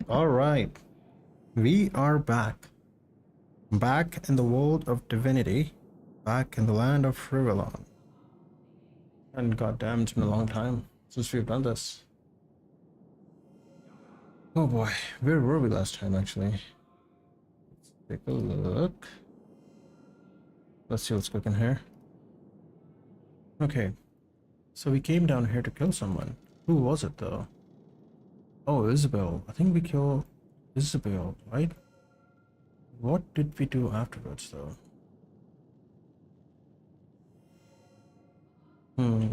All right, we are back. Back in the world of Divinity. Back in the land of Rivalon. And goddamn, it's been a long time since we've done this. Oh boy, where were we last time actually? Let's take a look. Let's see what's cooking here. Okay, so we came down here to kill someone. Who was it though? Oh, Isbeil. I think we killed Isbeil, right? What did we do afterwards though? Hmm.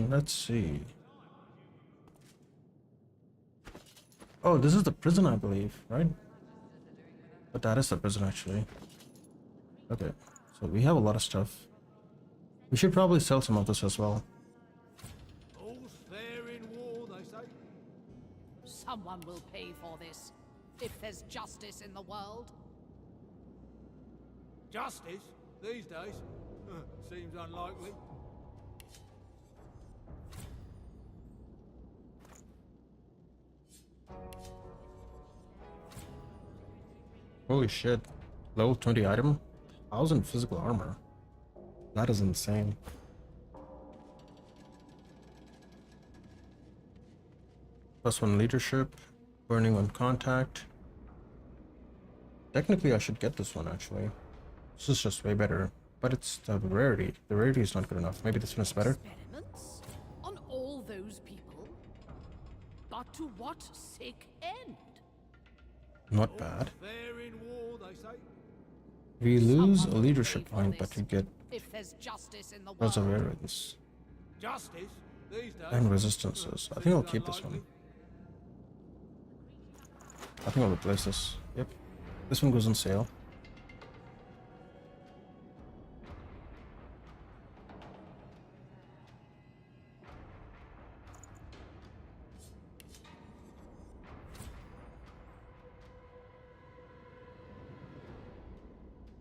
Let's see. Oh, this is the prison, I believe, right? But that is the prison, actually. Okay, so we have a lot of stuff. We should probably sell some of this as well. All's fair in war, they say. Someone will pay for this, if there's justice in the world. Justice? These days? Seems unlikely. Holy shit. Level 20 item? 1,000 physical armor. That is insane. +1 leadership. Burning on contact. Technically, I should get this one, actually. This is just way better. But it's the rarity. The rarity is not good enough. Maybe this one is better? Experiments? On all those people? But to what sick end? Not bad. Fair in war, they say. We lose a Someone will leadership pay for point, but this, we get if there's justice in the world. perseverance Justice? These days? and resistances. I think I'll keep this one. I think I'll replace this. Yep. This one goes on sale.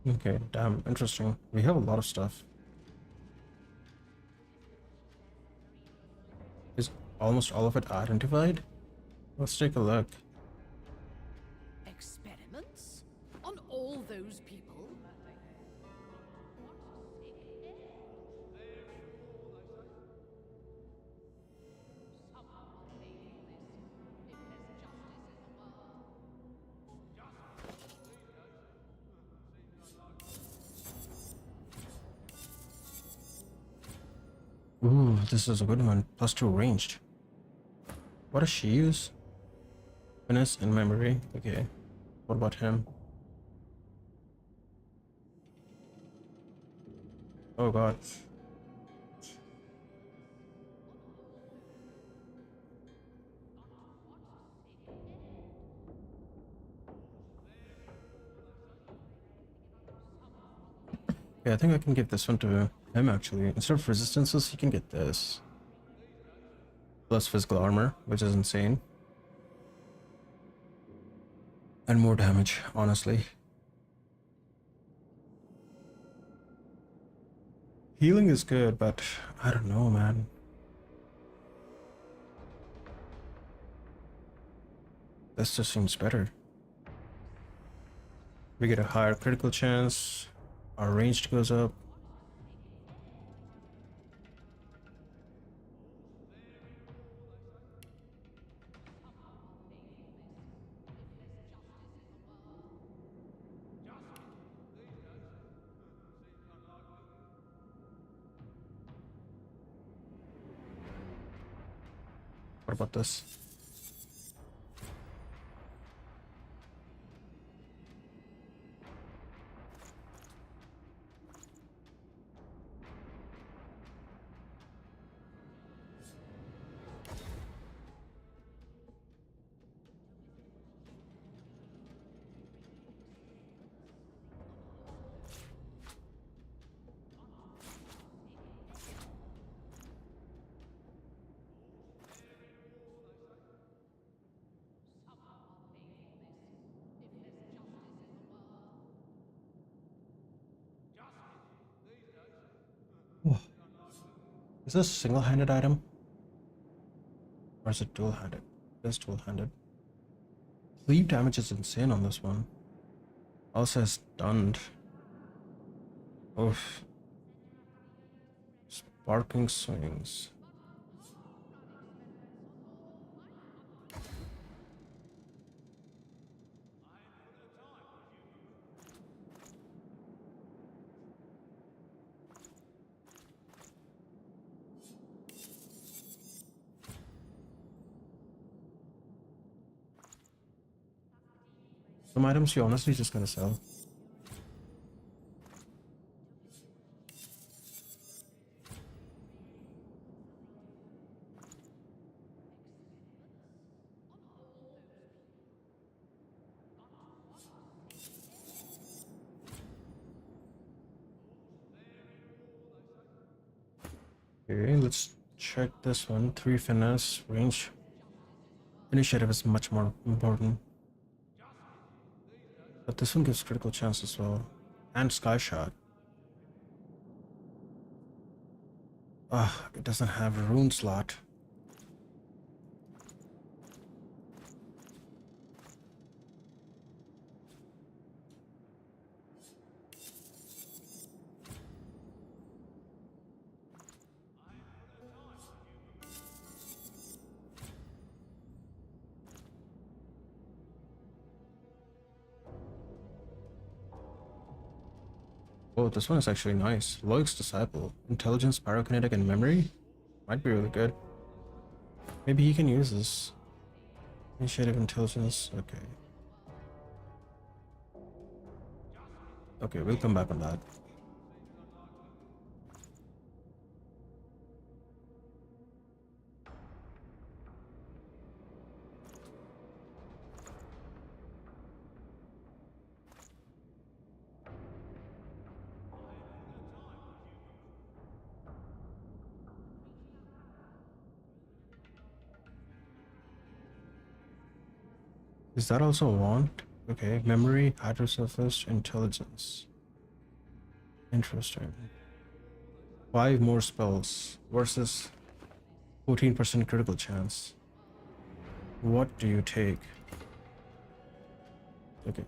Okay, damn, interesting. We have a lot of stuff. Is almost all of it identified? Let's take a look. Experiments? On all those people? Ooh, this is a good one. +2 ranged. What does she use? Finesse and memory. Okay. What about him? Oh god. Yeah, I think I can give this one to him actually. Instead of resistances, he can get this. Plus physical armor, which is insane. And more damage, honestly. Healing is good, but I don't know, man. This just seems better. We get a higher critical chance. Our range goes up. What about this? Is this a single-handed item? Or is it dual-handed? It's dual-handed. Cleave damage is insane on this one. Also has stunned. Oof. Sparking swings. Some items you honestly just gonna sell. Okay, let's check this one. 3 finesse, range. Initiative is much more important. But this one gives critical chance as well. And sky shot. Ah, it doesn't have a rune slot. Oh, this one is actually nice. Loic's Disciple. Intelligence, Pyrokinetic, and Memory? Might be really good. Maybe he can use this. Initiative, Intelligence, okay. Okay, we'll come back on that. Is that also a wand? Okay, Memory, Hydrosurface, Intelligence. Interesting. 5 more spells versus 14% critical chance. What do you take? Okay.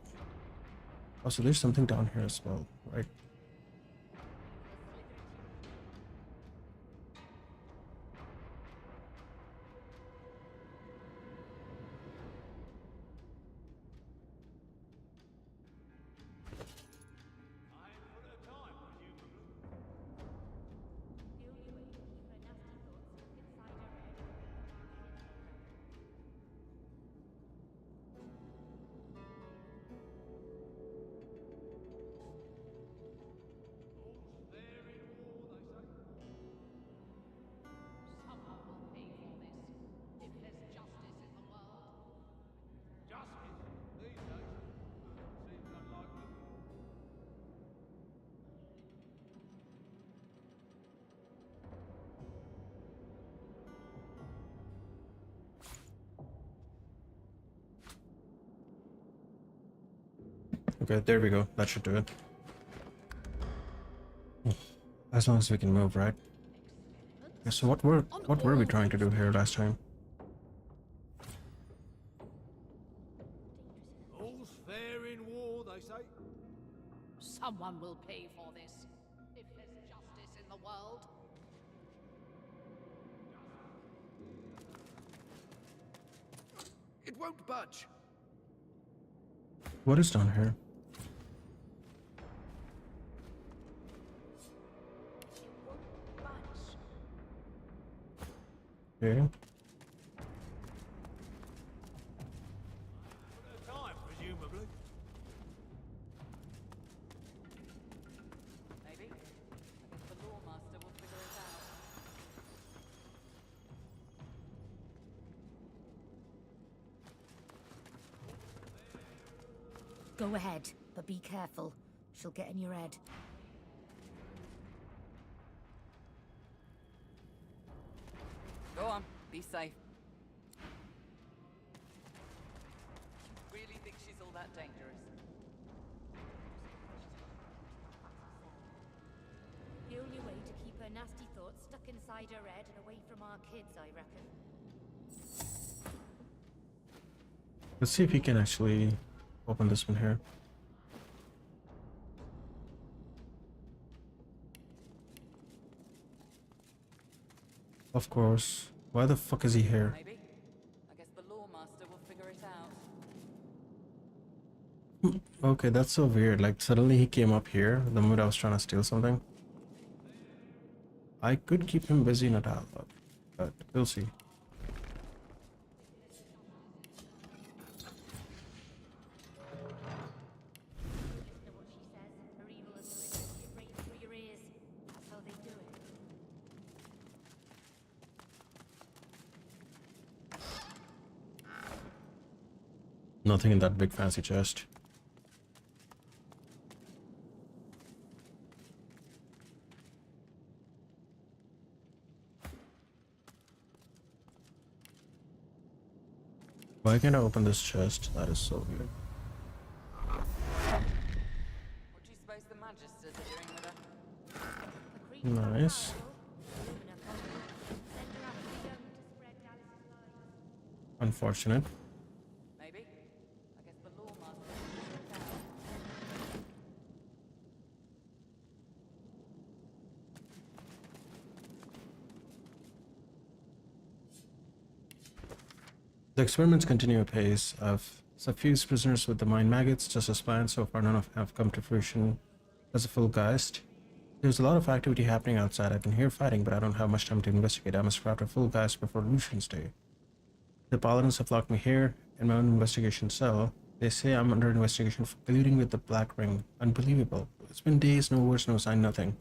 Also, there's something down here as well, right? Okay, there we go. That should do it. As long as we can move, right? Okay, so what were we trying to do here last time? All's fair in war, they say. Someone will pay for this, if there's justice in the world. It won't budge. What is down here? Okay. Time, presumably. Maybe. I guess the lawmaster will figure it out. Go ahead, but be careful. She'll get in your head. Go on, be safe. Really think she's all that dangerous? The only way to keep her nasty thoughts stuck inside her head and away from our kids, I reckon. Let's see if we can actually open this one here. Of course. Why the fuck is he here? Maybe. I guess the Law Master will figure it out. Okay, that's so weird. Like, suddenly he came up here the moment I was trying to steal something. I could keep him busy in a dialogue, but we'll see. Listen to what she says. Her evil and malicious. It rains through your ears. That's how they do it. Nothing in that big fancy chest. Why can't I open this chest? That is so weird. What do you suppose the Magisters are doing with her? The creature Nice. Luna Potter. Send her after the young to spread Dallas's lies. Unfortunate. Maybe. I guess the Law Master will figure it out. The experiments continue apace. I've suffused prisoners with the mind maggots just as planned. So far, none of have come to fruition as a full geist. There's a lot of activity happening outside. I can hear fighting, but I don't have much time to investigate. I must craft a full geist before Lucian's Day. The paladins have locked me here in my own investigation cell. They say I'm under investigation for colluding with the Black Ring. Unbelievable. It's been days, no words, no sign, nothing.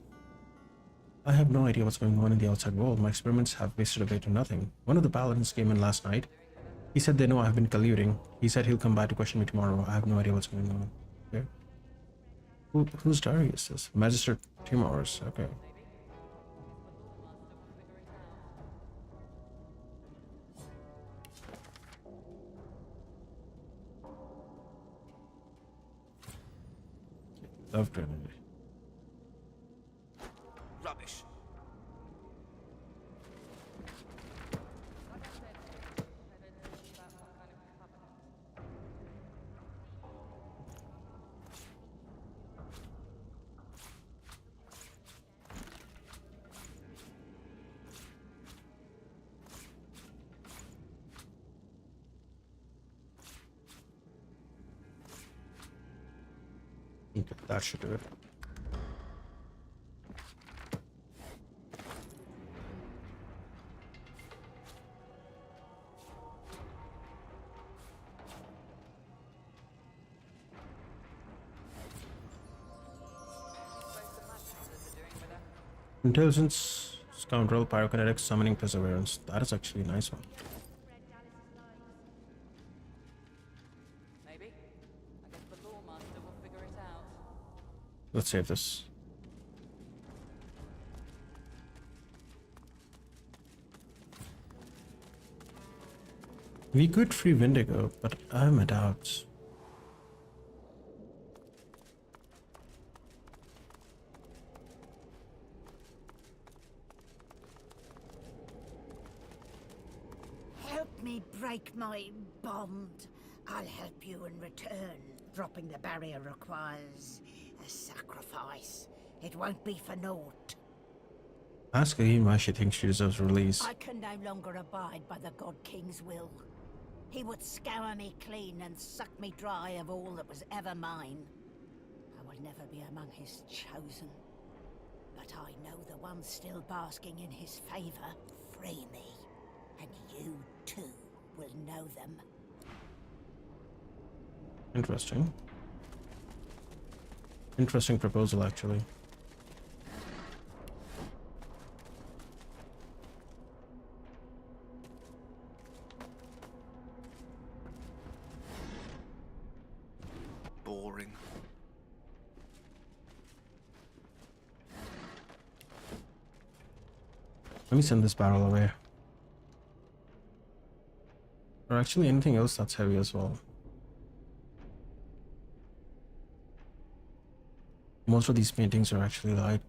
I have no idea what's going on in the outside world. My experiments have wasted away to nothing. One of the paladins came in last night. He said they know I've been colluding. He said he'll come back to question me tomorrow. I have no idea what's going on. Okay. Whose diary is this? Magister Timor's. Okay. Love grenade. Rubbish. Okay, that should do it. Intelligence, scoundrel, pyrokinetics, summoning perseverance. That is actually a nice one. Maybe. I guess the Law Master will figure it out. Let's save this. We could free Vindigo, but I have my doubts. Help me break my bond. I'll help you in return. Dropping the barrier requires a sacrifice. It won't be for naught. Ask Aim why she thinks she deserves release. I can no longer abide by the God King's will. He would scour me clean and suck me dry of all that was ever mine. I will never be among his chosen. But I know the ones still basking in his favor free me. And you too will know them. Interesting. Interesting proposal, actually. Boring. Let me send this barrel away. Or actually anything else that's heavy as well. Most of these paintings are actually light.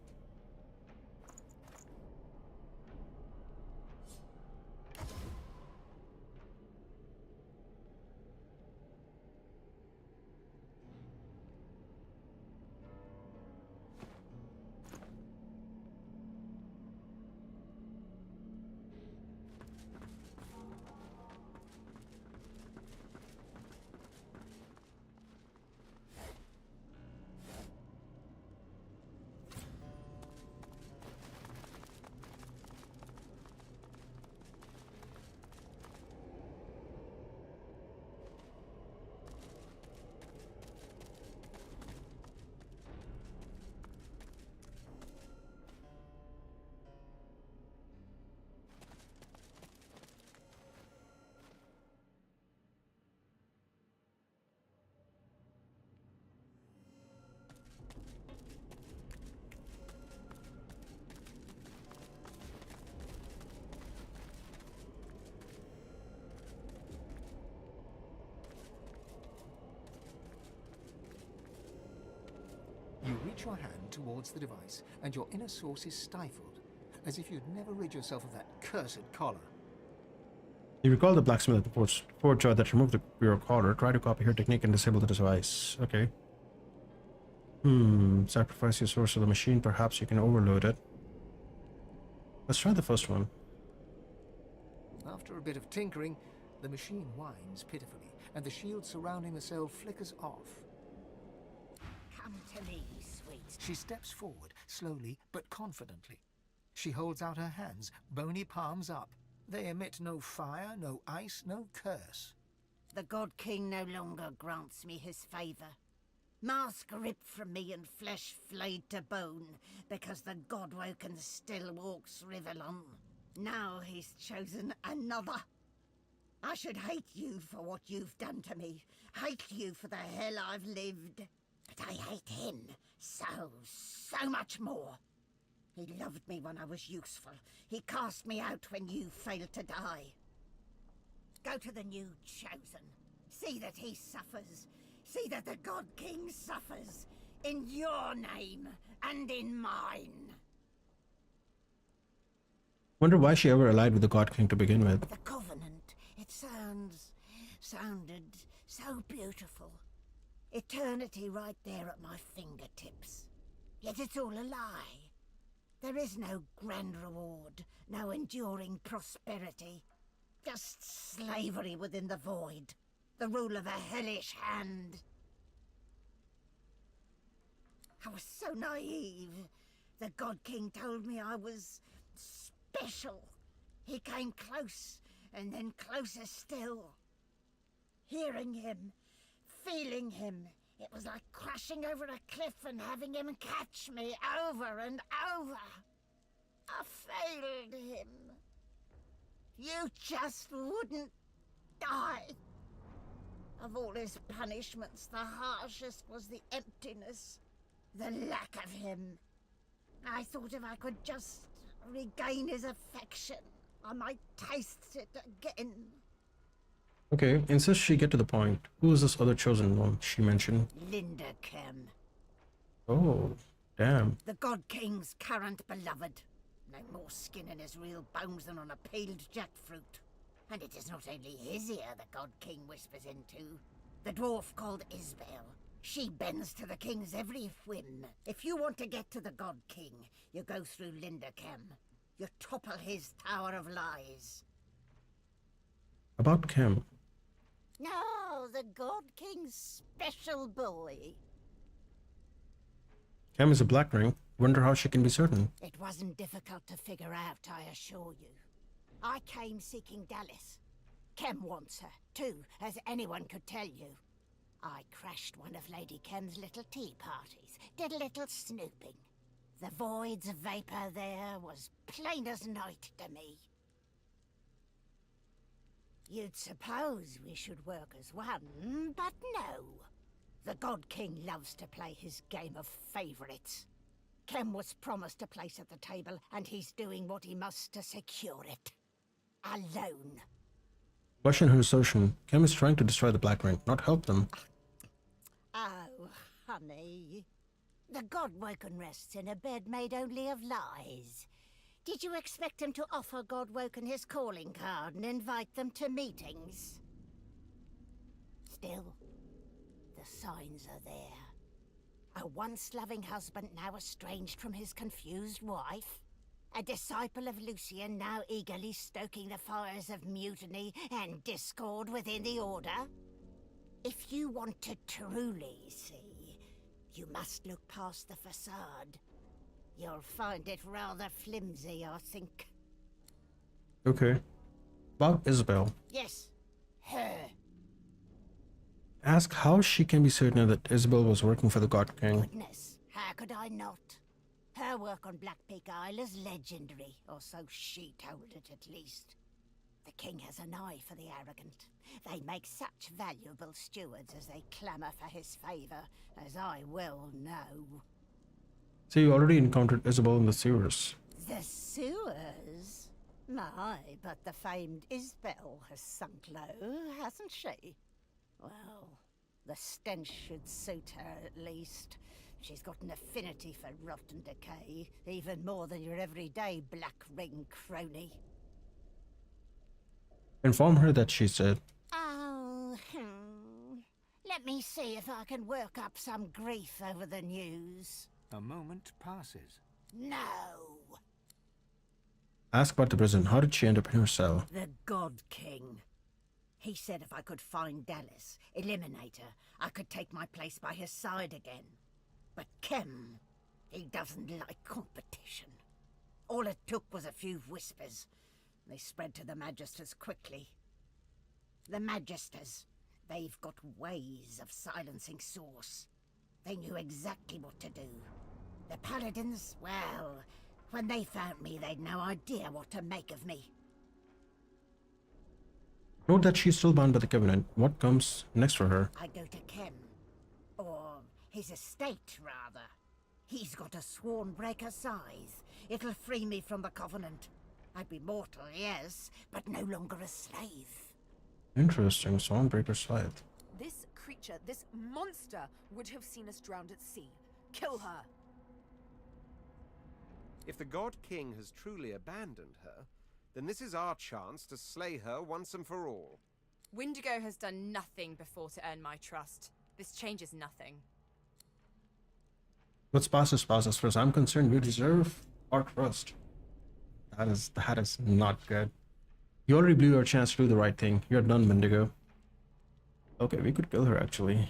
reach your hand towards the device, and your inner source is stifled, as if you'd never rid yourself of that cursed collar. You recall the blacksmith at the forge that removed your collar. Try to copy her technique and disable the device. Okay. Sacrifice your source to the machine. Perhaps you can overload it. Let's try the first one. After a bit of tinkering, the machine whines pitifully, and the shield surrounding the cell flickers off. Come to me, sweet. She steps forward, slowly but confidently. She holds out her hands, bony palms up. They emit no fire, no ice, no curse. The God King no longer grants me his favor. Mask ripped from me and flesh flayed to bone, because the Godwoken still walks Rivellon. Now he's chosen another. I should hate you for what you've done to me, hate you for the hell I've lived. But I hate him so much more. He loved me when I was useful. He cast me out when you failed to die. Go to the new chosen. See that he suffers. See that the God King suffers. In your name and in mine. Wonder why she ever allied with the God King to begin with. The Covenant. It sounded so beautiful. Eternity right there at my fingertips. Yet it's all a lie. There is no grand reward, no enduring prosperity. Just slavery within the void. The rule of a hellish hand. I was so naive. The God King told me I was special. He came close, and then closer still. Hearing him, feeling him, it was like crashing over a cliff and having him catch me over and over. I failed him. You just wouldn't die. Of all his punishments, the harshest was the emptiness, the lack of him. I thought if I could just regain his affection, I might taste it again. Okay, insists she get to the point. Who is this other chosen one she mentioned? Lord Kemm. Oh, damn. The God King's current beloved. No more skin in his real bones than on a peeled jackfruit. And it is not only his ear the God King whispers into. The dwarf called Isbeil. She bends to the king's every whim. If you want to get to the God King, you go through Lord Kemm. You topple his tower of lies. About Kemm. No, the God King's special boy. Kemm is a black ring. Wonder how she can be certain. It wasn't difficult to figure out, I assure you. I came seeking Dallas. Kemm wants her, too, as anyone could tell you. I crashed one of Lady Kemm's little tea parties, did a little snooping. The void's vapor there was plain as night to me. You'd suppose we should work as one, but no. The God King loves to play his game of favorites. Kemm was promised a place at the table, and he's doing what he must to secure it. Alone. Question her assertion. Kemm is trying to destroy the black ring, not help them. Oh, honey. The Godwoken rests in a bed made only of lies. Did you expect him to offer Godwoken his calling card and invite them to meetings? Still, the signs are there. A once-loving husband now estranged from his confused wife. A disciple of Lucian now eagerly stoking the fires of mutiny and discord within the Order. If you want to truly see, you must look past the facade. You'll find it rather flimsy, I think. Okay. About Isbeil. Yes, her. Ask how she can be certain that Isbeil was working for the God King. Goodness, how could I not? Her work on Black Peak Isle is legendary, or so she told it at least. The king has an eye for the arrogant. They make such valuable stewards as they clamour for his favour, as I well know. So you already encountered Isabel in the sewers. The sewers? My, but the famed Isbeil has sunk low, hasn't she? Well, the stench should suit her at least. She's got an affinity for rot and decay, even more than your everyday Black Ring crony. Inform her that she's dead. Oh, let me see if I can work up some grief over the news. A moment passes. No! Ask about the prison. How did she end up in her cell? The God King. He said if I could find Dallas, eliminate her, I could take my place by his side again. But Kemm, he doesn't like competition. All it took was a few whispers. They spread to the Magisters quickly. The Magisters, they've got ways of silencing Source. They knew exactly what to do. The Paladins, well, when they found me, they'd no idea what to make of me. Note that she's still bound by the Covenant. What comes next for her? I go to Kemm. Or his estate, rather. He's got a Swornbreaker scythe. It'll free me from the Covenant. I'd be mortal, yes, but no longer a slave. Interesting. Swornbreaker scythe. This creature, this monster, would have seen us drowned at sea. Kill her! If the God King has truly abandoned her, then this is our chance to slay her once and for all. Windigo has done nothing before to earn my trust. This changes nothing. What's past is past. As far as I'm concerned, you deserve our trust. That is not good. You already blew your chance to do the right thing. You're done, Wendigo. Okay, we could kill her actually.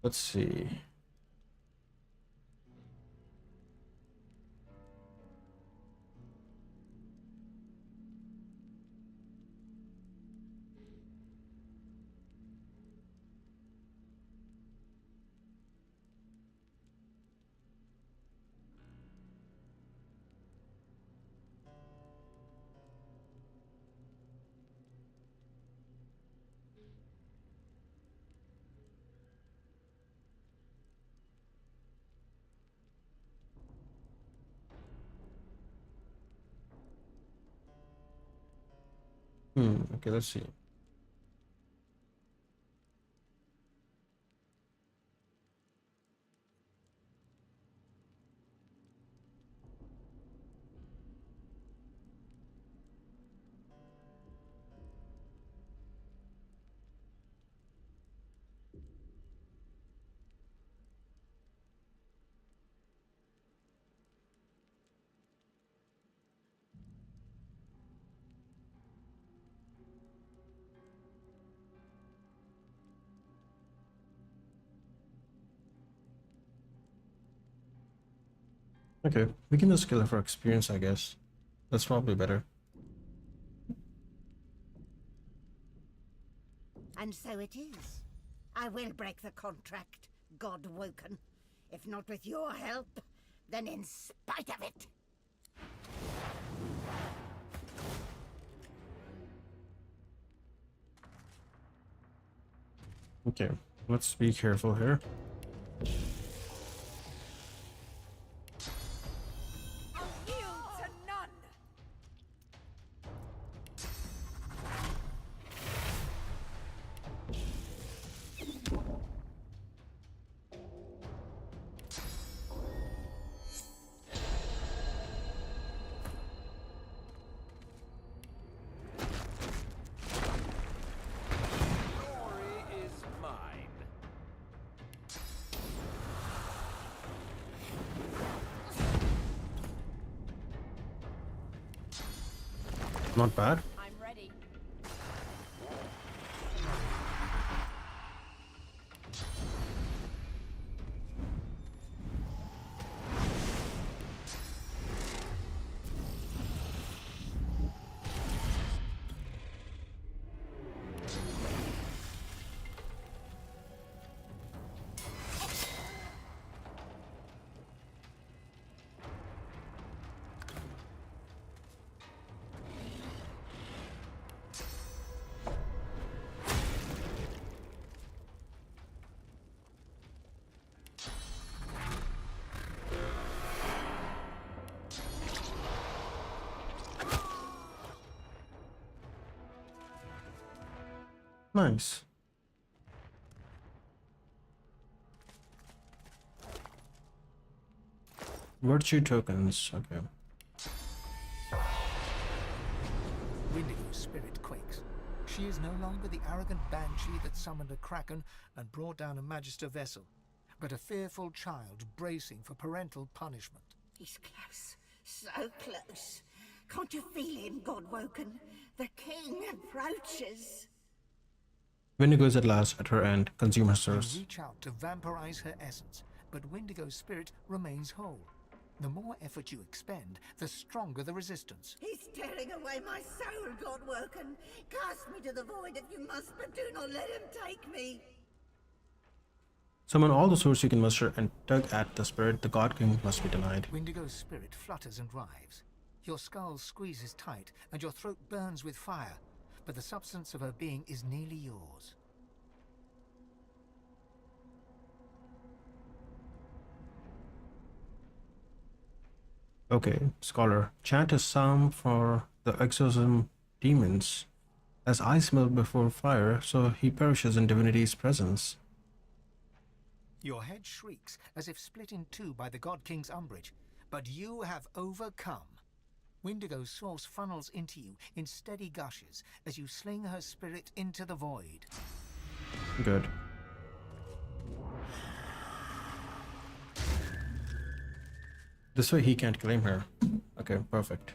Let's see. Okay, let's see. Okay, we can just kill her for experience, I guess. That's probably better. And so it is. I will break the contract, God Woken. If not with your help, then in spite of it. Okay, let's be careful here. I'll yield to none! Glory is mine. Not bad. I'm ready. Nice. Virtue tokens. Okay. Windigo's spirit quakes. She is no longer the arrogant banshee that summoned a kraken and brought down a magister vessel, but a fearful child bracing for parental punishment. He's close. So close. Can't you feel him, Godwoken? The king approaches. Windigo is at last at her end. Consume her You source. reach out to vampirize her essence, but Windigo's spirit remains whole. The more effort you expend, the stronger the resistance. He's tearing away my soul, Godwoken. Cast me to the void if you must, but do not let him take me. Summon all the swords you can muster and tug at the spirit. The God King must be denied. Windigo's spirit flutters and writhes. Your skull squeezes tight, and your throat burns with fire, but the substance of her being is nearly yours. Okay, scholar. Chant a psalm for the exorcism demons. As ice melt before fire, so he perishes in divinity's presence. Your head shrieks as if split in two by the God King's umbrage, but you have overcome. Windigo's source funnels into you in steady gushes as you sling her spirit into the void. Good. This way he can't claim her. Okay, perfect.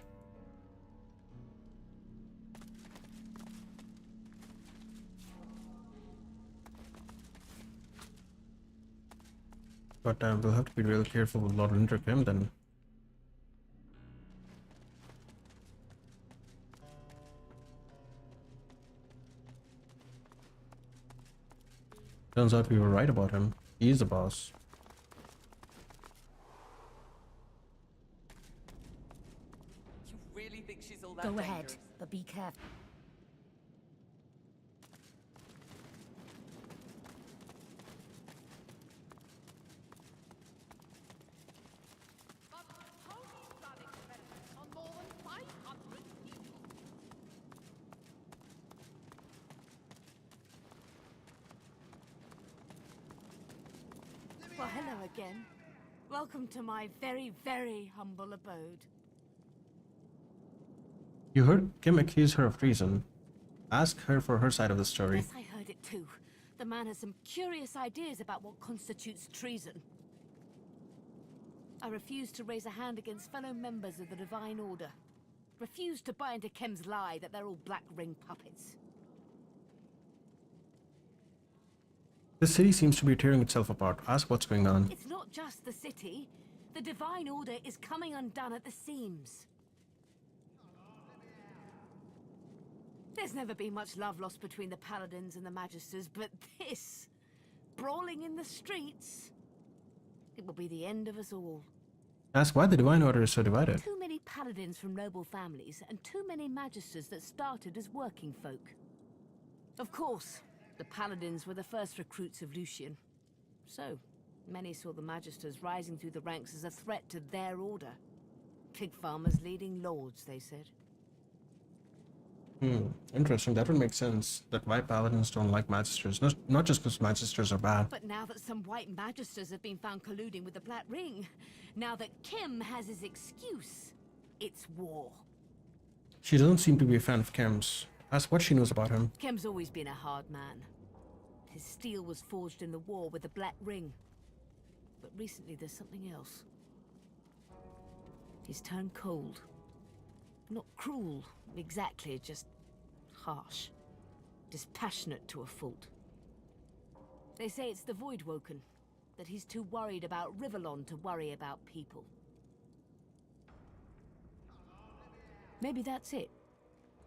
But we'll have to be real careful with Lord Kemm then. Turns out we were right about him. He is the boss. You really think she's all that Go dangerous? ahead, but be careful. But Tony's done experiments on more than 500 people. Well, hello again. Welcome to my very, very humble abode. You heard Kim accuse her of treason. Ask her for her side of the story. Yes, I heard it too. The man has some curious ideas about what constitutes treason. I refuse to raise a hand against fellow members of the Divine Order. Refuse to buy into Kemm's lie that they're all Black Ring puppets. The city seems to be tearing itself apart. Ask what's going on. It's not just the city. The Divine Order is coming undone at the seams. There's never been much love lost between the Paladins and the Magisters, but this... brawling in the streets... it will be the end of us all. Ask why the Divine Order is so divided. Too many Paladins from noble families, and too many Magisters that started as working folk. Of course, the Paladins were the first recruits of Lucian. So, many saw the Magisters rising through the ranks as a threat to their order. Pig farmers leading lords, they said. Interesting. That would make sense. That why Paladins don't like Magisters. Not just because Magisters are bad. But now that some white Magisters have been found colluding with the Black Ring, now that Kemm has his excuse, it's war. She doesn't seem to be a fan of Kemm's. Ask what she knows about him. Kemm's always been a hard man. His steel was forged in the war with the Black Ring. But recently there's something else. He's turned cold. Not cruel, exactly, just harsh. Dispassionate to a fault. They say it's the Voidwoken, that he's too worried about Rivellon to worry about people. Maybe that's it.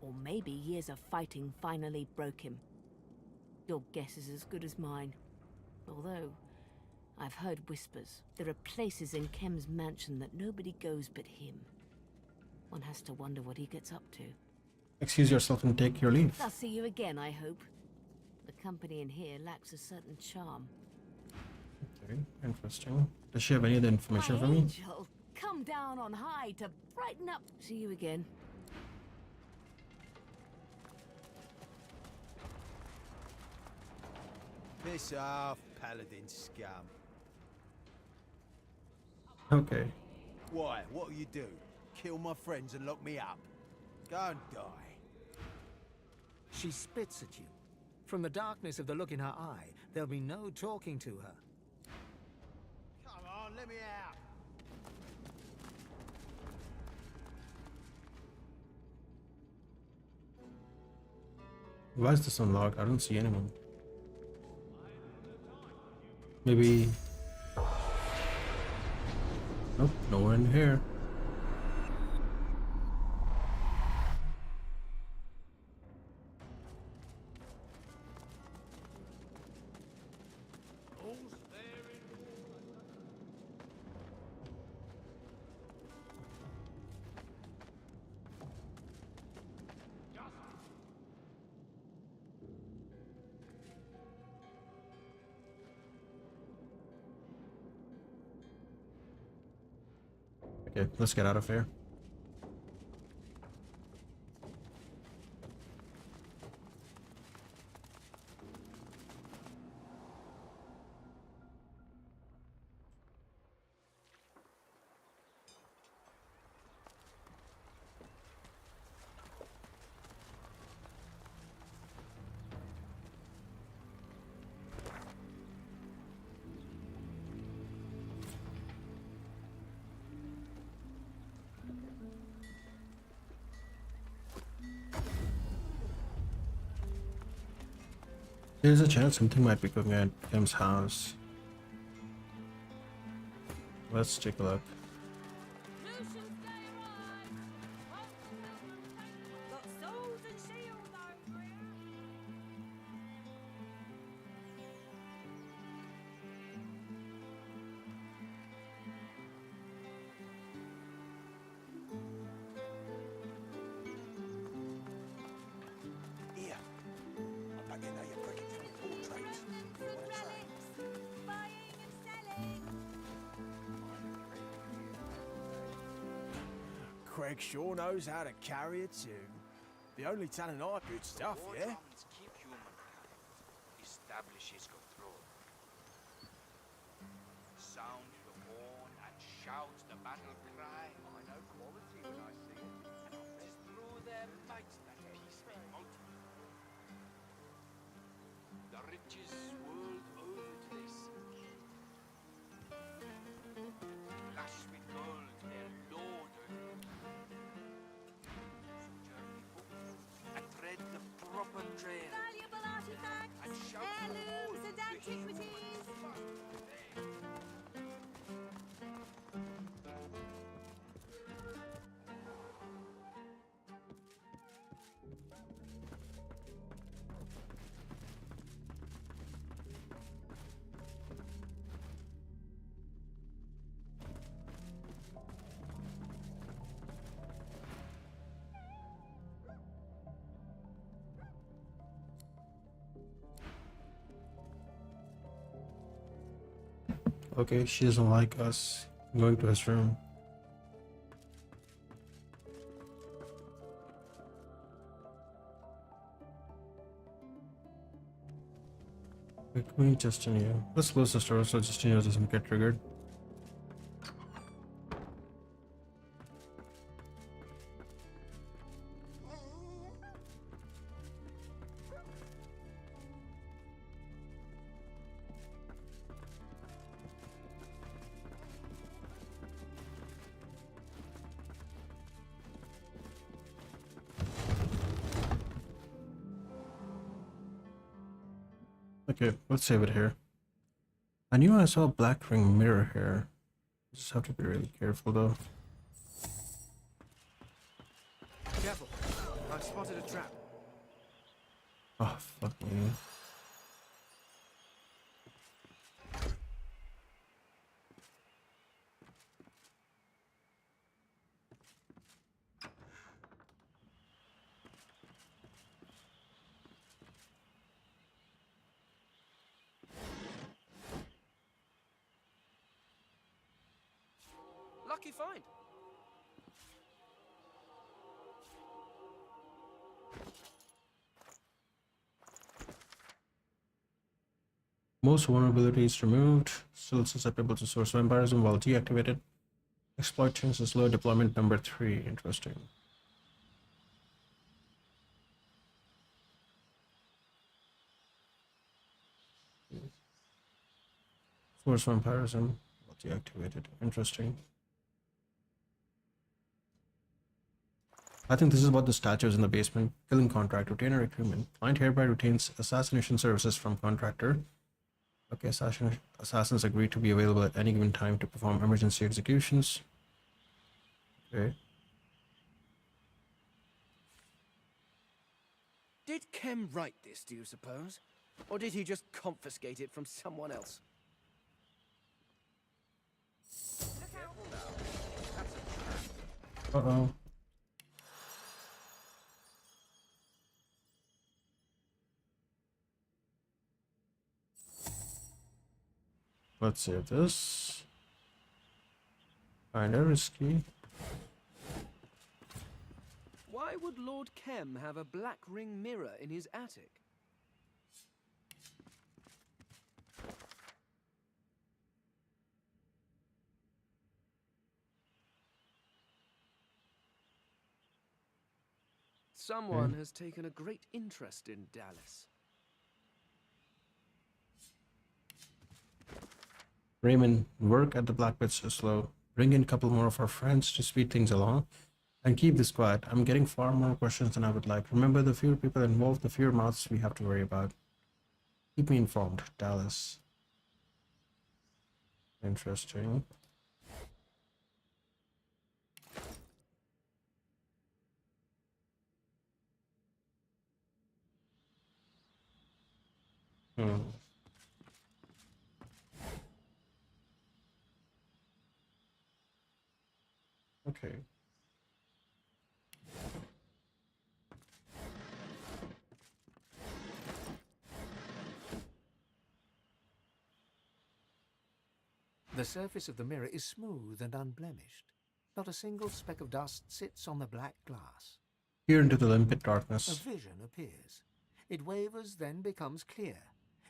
Or maybe years of fighting finally broke him. Your guess is as good as mine. Although, I've heard whispers. There are places in Kemm's mansion that nobody goes but him. One has to wonder what he gets up to. Excuse yourself and take your leave. I'll see you again, I hope. The company in here lacks a certain charm. Okay, interesting. Does she have any other information My for me? angel, come down on high to brighten up. See you again. Piss off, Paladin scum. Okay. Why? What'll you do? Kill my friends and lock me up? Go and die. She spits at you. From the darkness of the look in her eye, there'll be no talking to her. Come on, let me out. Why is this unlocked? I don't see anyone. Maybe. Nope, no one here. All's fair in war. Okay, let's get out of here. There's a chance something might be cooking at Kemm's house. Let's take a look. Got swords and shields over here. Here. I bet you know your cricket from portraits. You want to trade? Buying and selling. Craig sure knows how to carry a tune. The only talent I good stuff, yeah? Keep humankind. Establishes control. Sound the horn and shout the battle cry. I know quality when I see it. And it is through their might that peace may multiply. The riches world over they seek. Flash with gold their lord earth. So journey forth and tread the proper trail. Valuable artifacts, And shout heirlooms and the antiquities. Okay, she doesn't like us. I'm going to his room. Queen Justinia. Let's close the door so Justinia doesn't get triggered. Okay, let's save it here. I knew I saw a black ring mirror here. Just have to be really careful though. Careful. I've spotted a trap. Oh, fuck me. Lucky find. Most vulnerabilities removed. Still susceptible to source vampirism while deactivated. Exploit changes low deployment number 3. Interesting. Force vampirism. Deactivated. Interesting. I think this is about the statues in the basement. Killing contract. Retainer agreement. Client hereby retains assassination services from contractor. Okay, assassins agree to be available at any given time to perform emergency executions. Okay. Did Kemm write this, do you suppose? Or did he just confiscate it from someone else? Uh-oh. Let's save this. Kinda risky. Why would Lord Kemm have a black ring mirror in his attic? Someone has taken a great interest in Dallas. Raymond, work at the Black Pits is slow. Bring in a couple more of our friends to speed things along. And keep this quiet. I'm getting far more questions than I would like. Remember, the fewer people involved, the fewer mouths we have to worry about. Keep me informed, Dallas. Interesting. Okay. The surface of the mirror is smooth and unblemished. Not a single speck of dust sits on the black glass. Peer into the limpid A darkness. vision appears. It wavers, then becomes clear.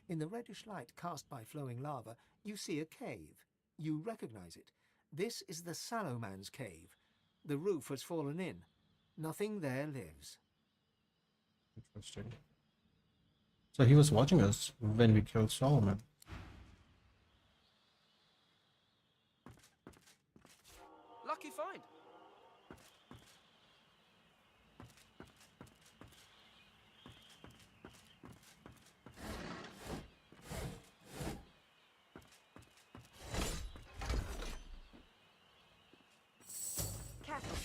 In the reddish light cast by flowing lava, you see a cave. You recognize it. This is the Sallow Man's cave. The roof has fallen in. Nothing there lives. Interesting. So he was watching us when we killed Solomon. Lucky find. Careful.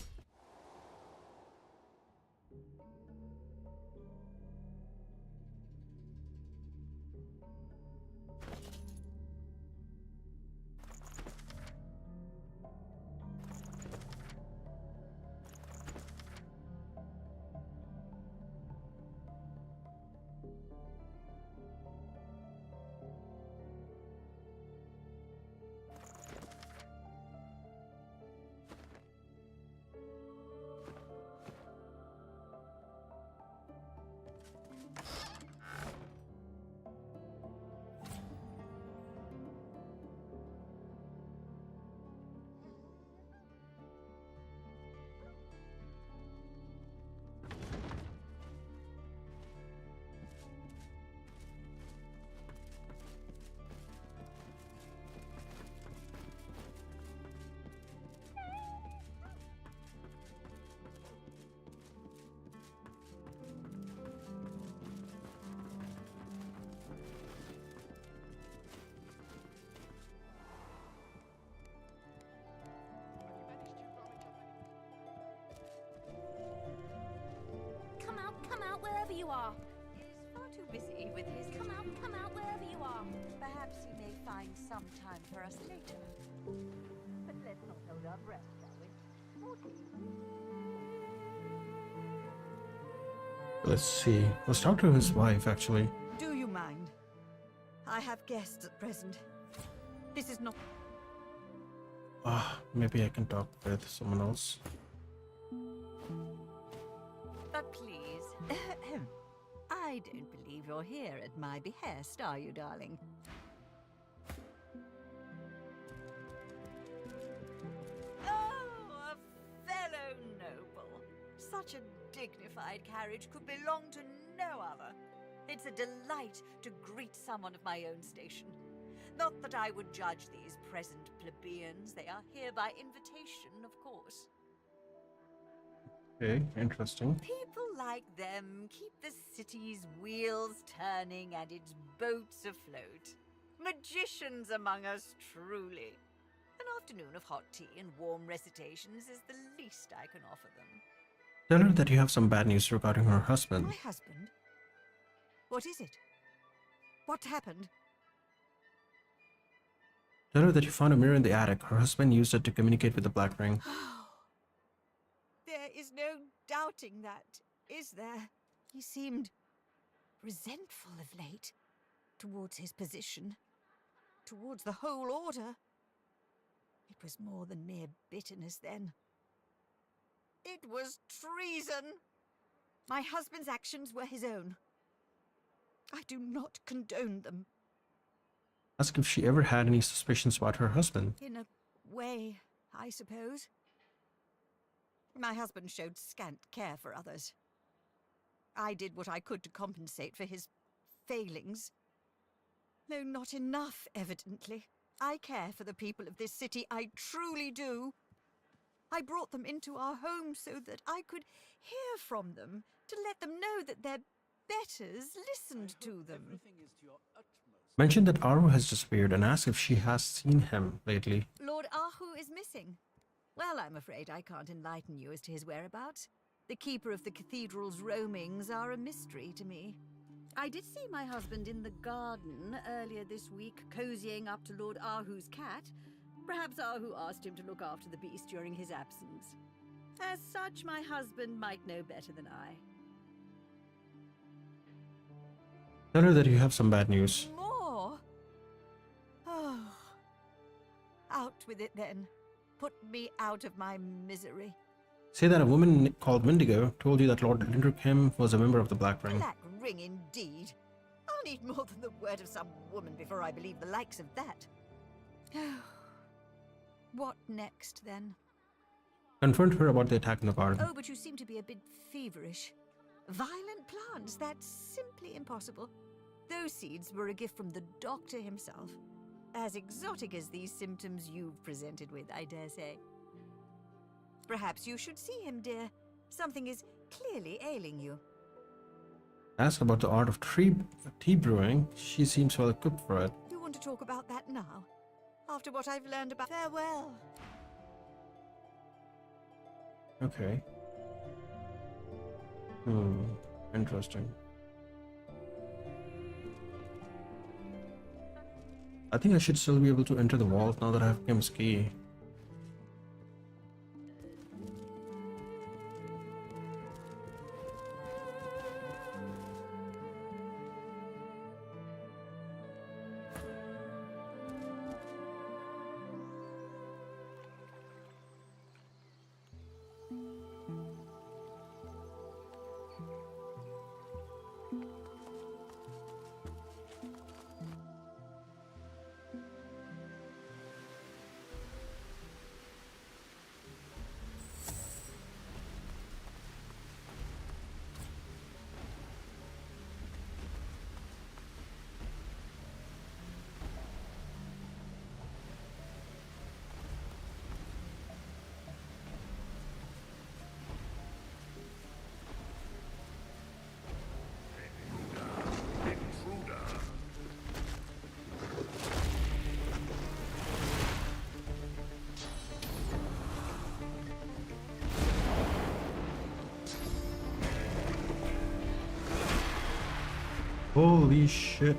Come out wherever you are. He's far too busy with his... Come out wherever you are. Perhaps he may find some time for us later. But let's not hold our breath, shall we? Let's see. Let's talk to his wife, actually. Do you mind? I have guests at present. This is not... Maybe I can talk with someone else. But please, I don't believe you're here at my behest, are you, darling? Such a dignified carriage could belong to no other. It's a delight to greet someone of my own station. Not that I would judge these present plebeians. They are here by invitation, of course. Okay, interesting. People like them keep the city's wheels turning and its boats afloat. Magicians among us, truly. An afternoon of hot tea and warm recitations is the least I can offer them. Tell her that you have some bad news regarding her husband. My husband? What is it? What happened? Tell her that you found a mirror in the attic. Her husband used it to communicate with the Black Ring. There is no doubting that, is there? He seemed resentful of late, towards his position, towards the whole order. It was more than mere bitterness then. It was treason! My husband's actions were his own. I do not condone them. Ask if she ever had any suspicions about her husband. In a way, I suppose. My husband showed scant care for others. I did what I could to compensate for his failings. No, not enough, evidently. I care for the people of this city, I truly do. I brought them into our home so that I could hear from them, to let them know that their betters listened to them. Mention that Aru has disappeared and ask if she has seen him lately. Lord Ahu is missing. Well, I'm afraid I can't enlighten you as to his whereabouts. The keeper of the cathedral's roamings are a mystery to me. I did see my husband in the garden earlier this week, cozying up to Lord Ahu's cat. Perhaps Ahu asked him to look after the beast during his absence. As such, my husband might know better than I. Tell her that you have some bad news. More? Oh. Out with it then. Put me out of my misery. Say that a woman called Windigo told you that Lord Kemm was a member of the Black Ring. Black Ring indeed. I'll need more than the word of some woman before I believe the likes of that. What next, then? Confront her about the attack in the garden. Oh, but you seem to be a bit feverish. Violent plants, that's simply impossible. Those seeds were a gift from the doctor himself. As exotic as these symptoms you've presented with, I dare say. Perhaps you should see him, dear. Something is clearly ailing you. Ask about the art of tea brewing. She seems well equipped for it. You want to talk about that now? After what I've learned about... Farewell. Okay. Interesting. I think I should still be able to enter the vault now that I have Kemm's key. Holy shit.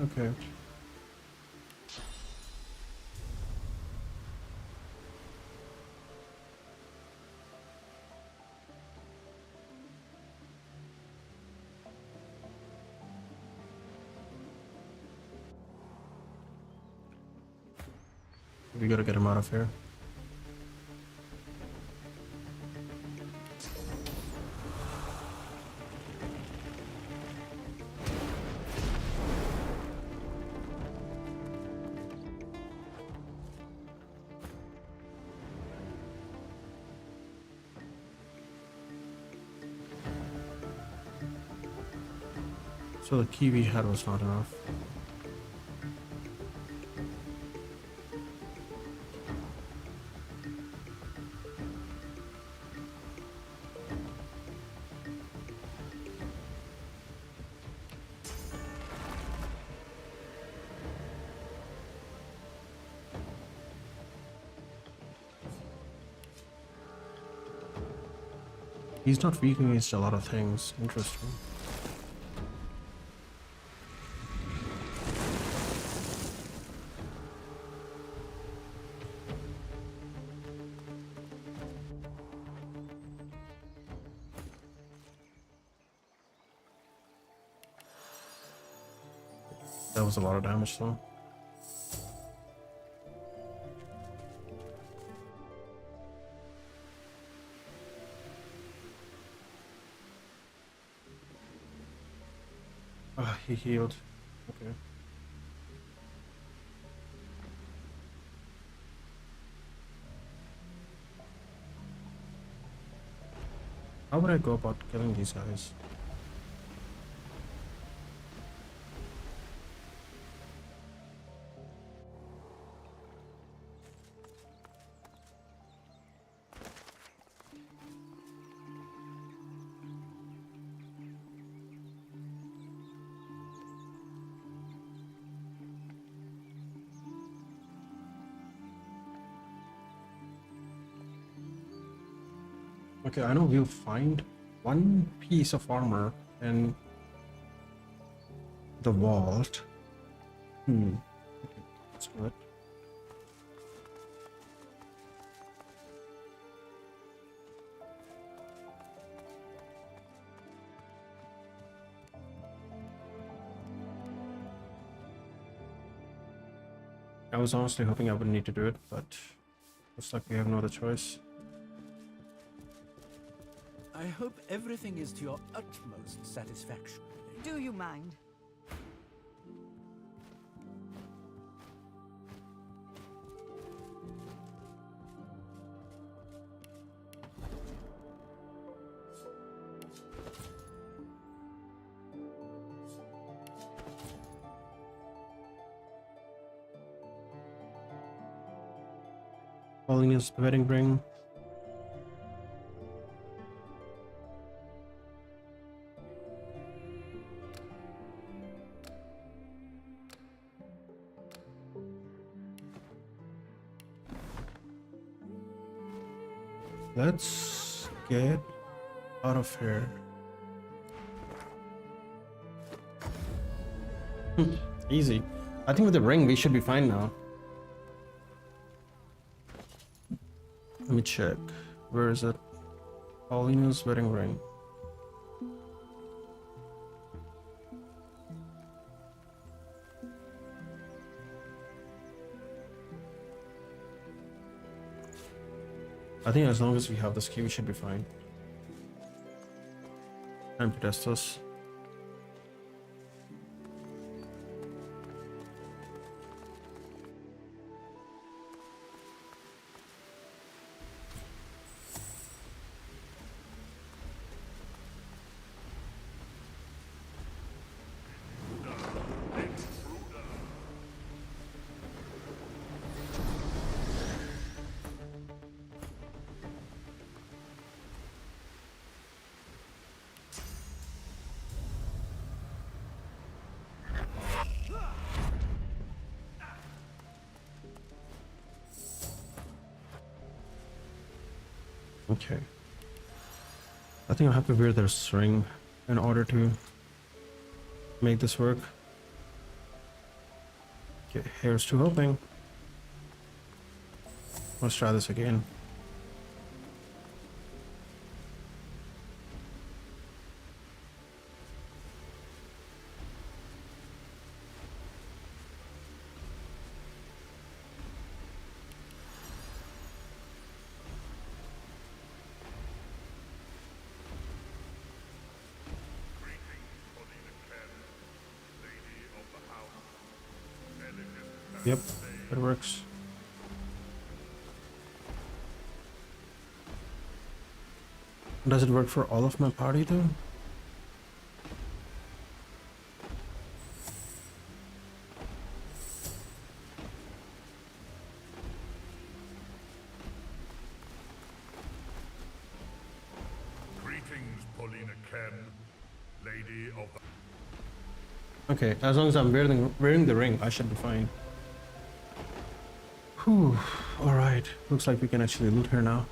Okay. We gotta get him out of here. So the key we had was not enough. He's not weak against a lot of things. Interesting. That was a lot of damage though. Ah, he healed. Okay. How would I go about killing these guys? Okay, I know we'll find one piece of armor in the vault. Okay, let's do it. I was honestly hoping I wouldn't need to do it, but looks like we have no other choice. I hope everything is to your utmost satisfaction. Do you mind? Calling is the wedding ring. Let's get out of here. Easy. I think with the ring we should be fine now. Let me check. Where is it? Paulina's wedding ring. I think as long as we have this key, we should be fine. Time to test this. Okay. I think I'll have to wear this ring in order to make this work. Okay, here's to hoping. Let's try this again. Yep, it works. Does it work for all of my party though? Lady of the... Okay, as long as I'm wearing the ring, I should be fine. Whew. Alright, looks like we can actually loot her now.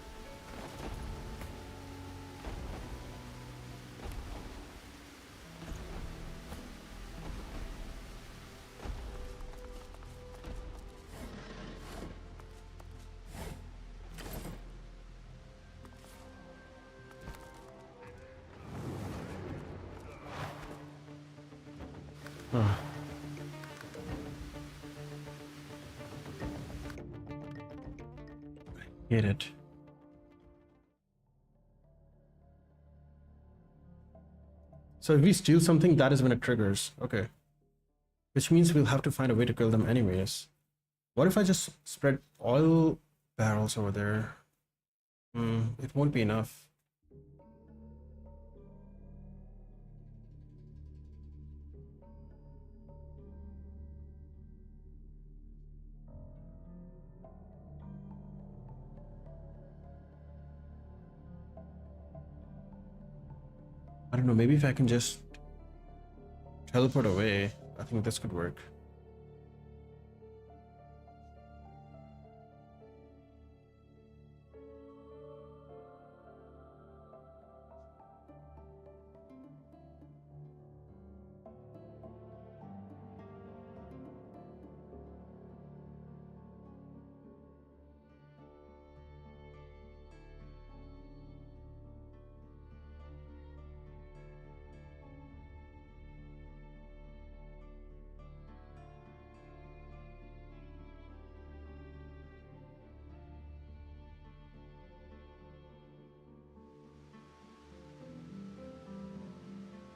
Oh. Get it. So if we steal something, that is when it triggers. Okay. Which means we'll have to find a way to kill them anyways. What if I just spread oil barrels over there? It won't be enough. I don't know, maybe if I can just teleport away, I think this could work.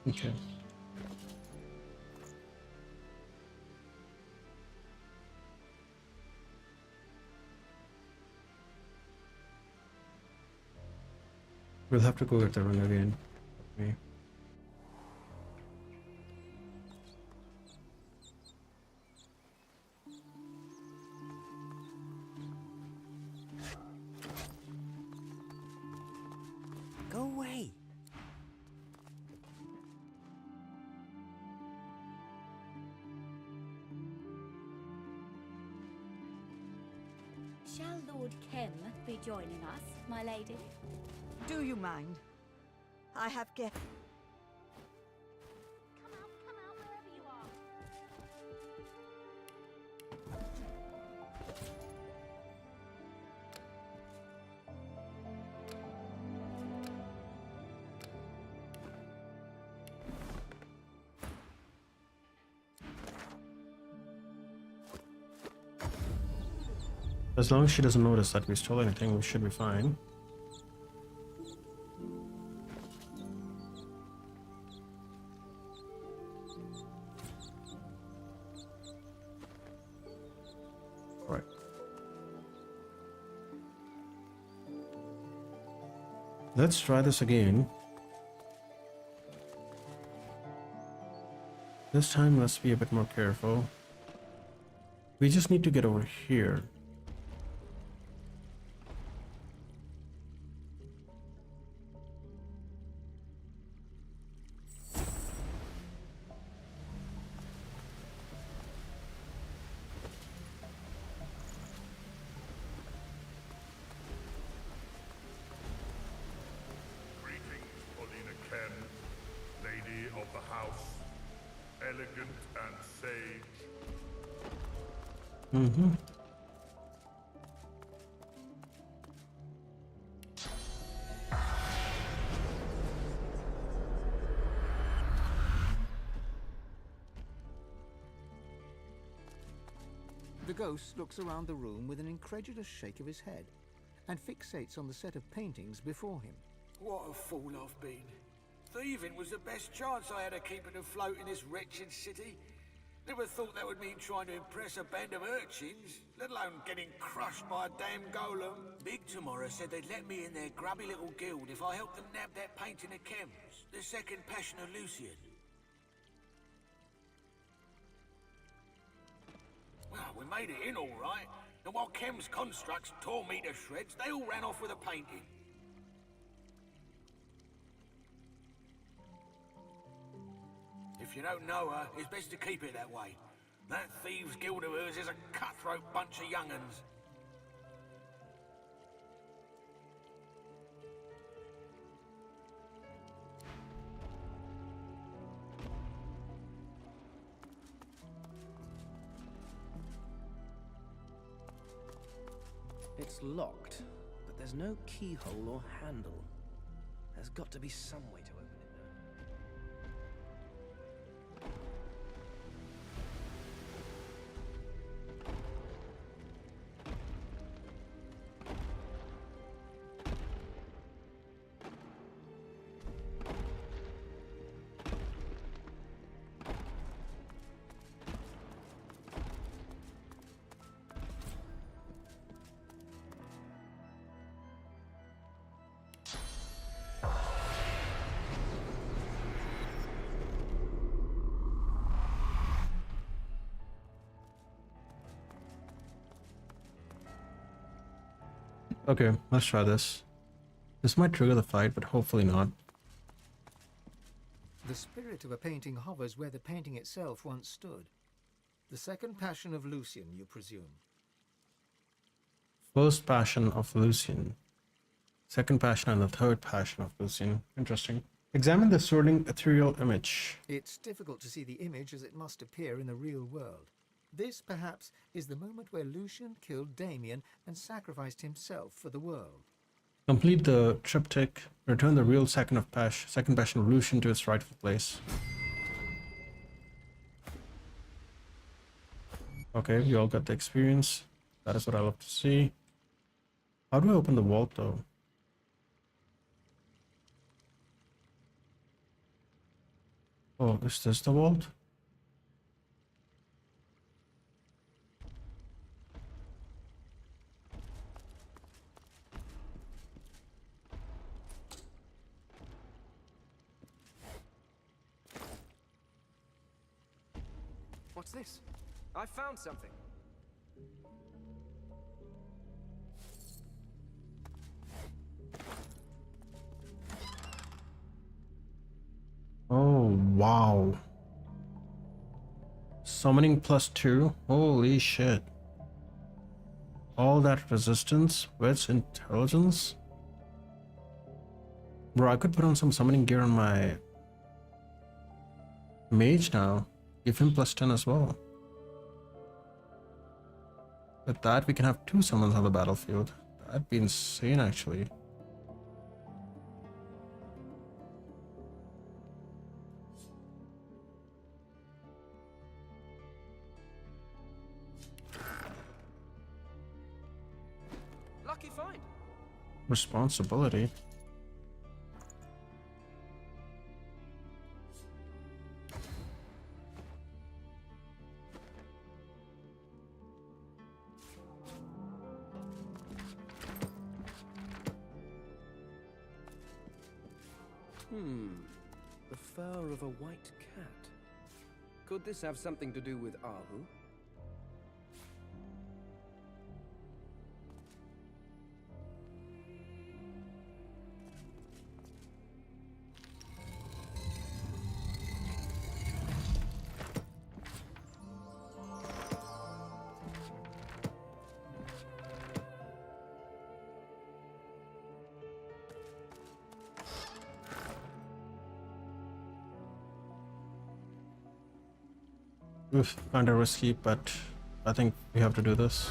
Okay. We'll have to go get the run again. Okay. Go away. Shall Lord Kemm be joining us, my lady? Do you mind? I have get. Come out wherever you are. As long as she doesn't notice that we stole anything, we should be fine. Alright. Let's try this again. This time, let's be a bit more careful. We just need to get over here. Kemm, Lady of the House, elegant and sage. The ghost looks around the room with an incredulous shake of his head and fixates on the set of paintings before him. What a fool I've been. Thieving was the best chance I had of keeping afloat in this wretched city. Never thought that would mean trying to impress a band of urchins, let alone getting crushed by a damn golem. Big Tomorrow said they'd let me in their grubby little guild if I helped them nab that painting of Kemm's, the second Passion of Lucian. Well, we made it in all right, and while Kemm's constructs tore me to shreds, they all ran off with a painting. If you don't know her, it's best to keep it that way. That thieves' guild of hers is a cutthroat bunch of young'uns. It's locked, but there's no keyhole or handle. There's got to be some way to open it now. Okay, let's try this. This might trigger the fight, but hopefully not. The spirit of a painting hovers where the painting itself once stood. The second passion of Lucian, you presume? First passion of Lucian. Second passion and the third passion of Lucian. Interesting. Examine the swirling ethereal image. It's difficult to see the image as it must appear in the real world. This, perhaps, is the moment where Lucian killed Damien and sacrificed himself for the world. Complete the triptych. Return the real second passion of Lucian to its rightful place. Okay, you all got the experience. That is what I love to see. How do I open the vault though? Oh, is this the vault? What's this? I found something. Oh, wow. Summoning +2? Holy shit. All that resistance with intelligence? Bro, I could put on some summoning gear on my mage now. Give him +10 as well. With that, we can have 2 summons on the battlefield. That'd be insane, actually. Lucky find. Responsibility. The fur of a white cat. Could this have something to do with Ahu? Oof, kinda risky, but I think we have to do this.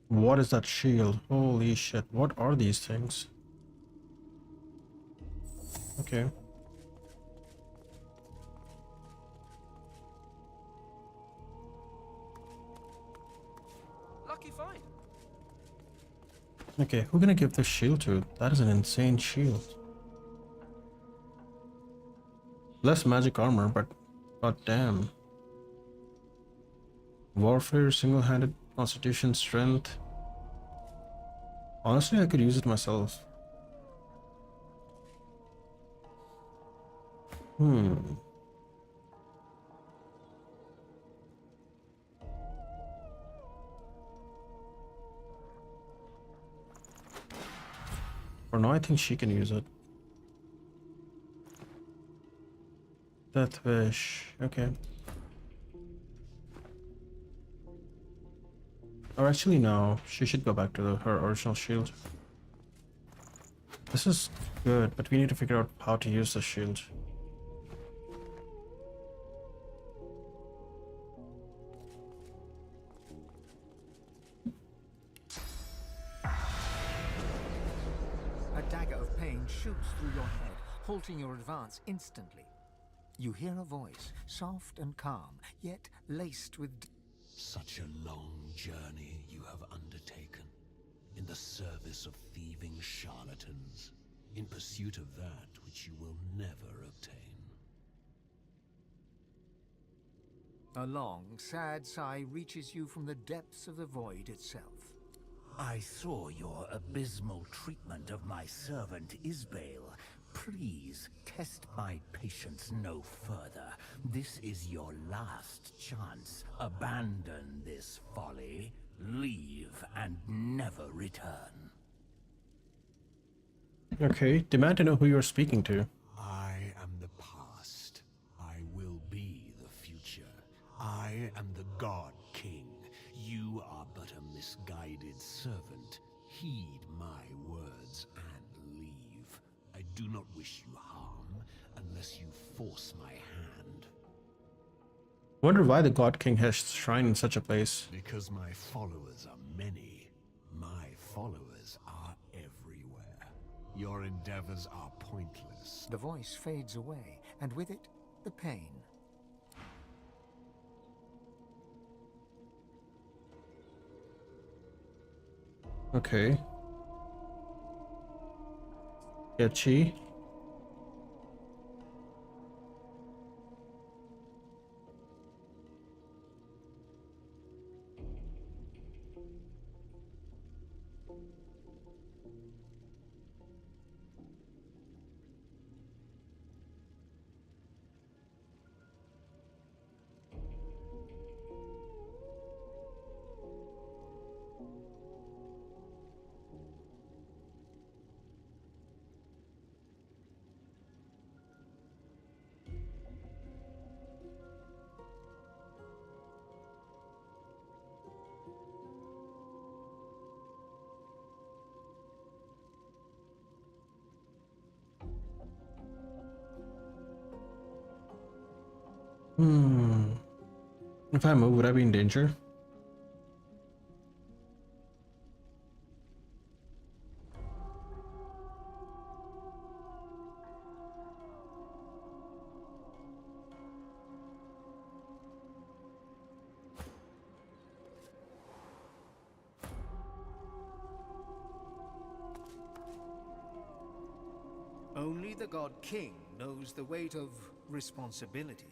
What is that shield? Holy shit, what are these things? Okay. Lucky find. Okay, who can I give this shield to? That is an insane shield. Less magic armor, but god damn. Warfare, single-handed, constitution, strength. Honestly, I could use it myself. Hmm. For now, I think she can use it. Death Wish. Okay. Or actually, no. She should go back to her original shield. This is good, but we need to figure out how to use the shield. A dagger of pain shoots through your head, halting your advance instantly. You hear a voice, soft and calm, yet laced with... Such a long journey you have undertaken, in the service of thieving charlatans, in pursuit of that which you will never obtain. A long, sad sigh reaches you from the depths of the void itself. I saw your abysmal treatment of my servant Isbeil. Please, test my patience no further. This is your last chance. Abandon this folly, leave, and never return. Okay, demand to know who you're speaking to. I am the past. I will be the future. I am the God King. You are but a misguided servant. Heed my words and leave. I do not wish you harm unless you force my hand. Wonder why the God King has shrine in such a place. Because my followers are many. My followers are everywhere. Your endeavors are pointless. The voice fades away, and with it, the pain. Okay. Sketchy. If I move, would I be in danger? Only the God King knows the weight of responsibility.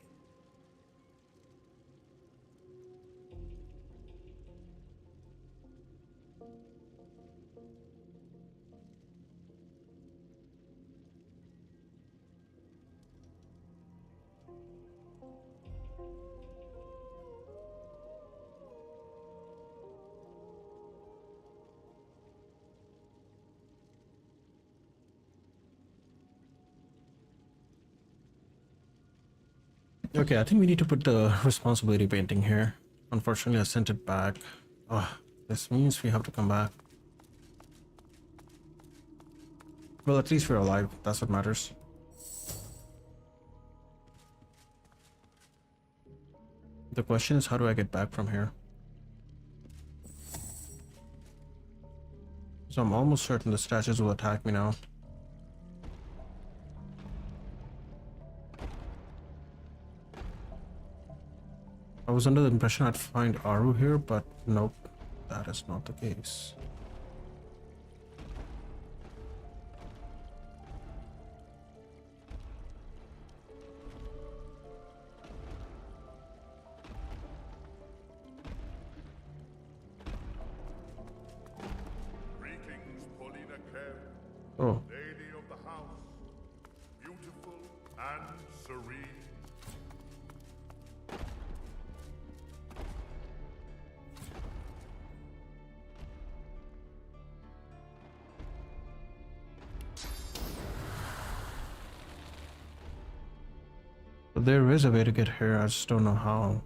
Okay, I think we need to put the responsibility painting here. Unfortunately, I sent it back. Oh, this means we have to come back. Well, at least we're alive. That's what matters. The question is, how do I get back from here? So I'm almost certain the statues will attack me now. I was under the impression I'd find Aru here, but nope, that is not the case. Greetings, Paulina Kemm, Oh. lady of the house, beautiful and serene. There is a way to get here, I just don't know how.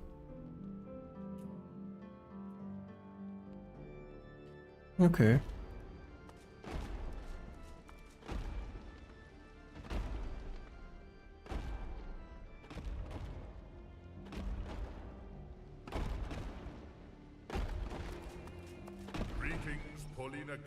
Okay. Greetings, Paulina.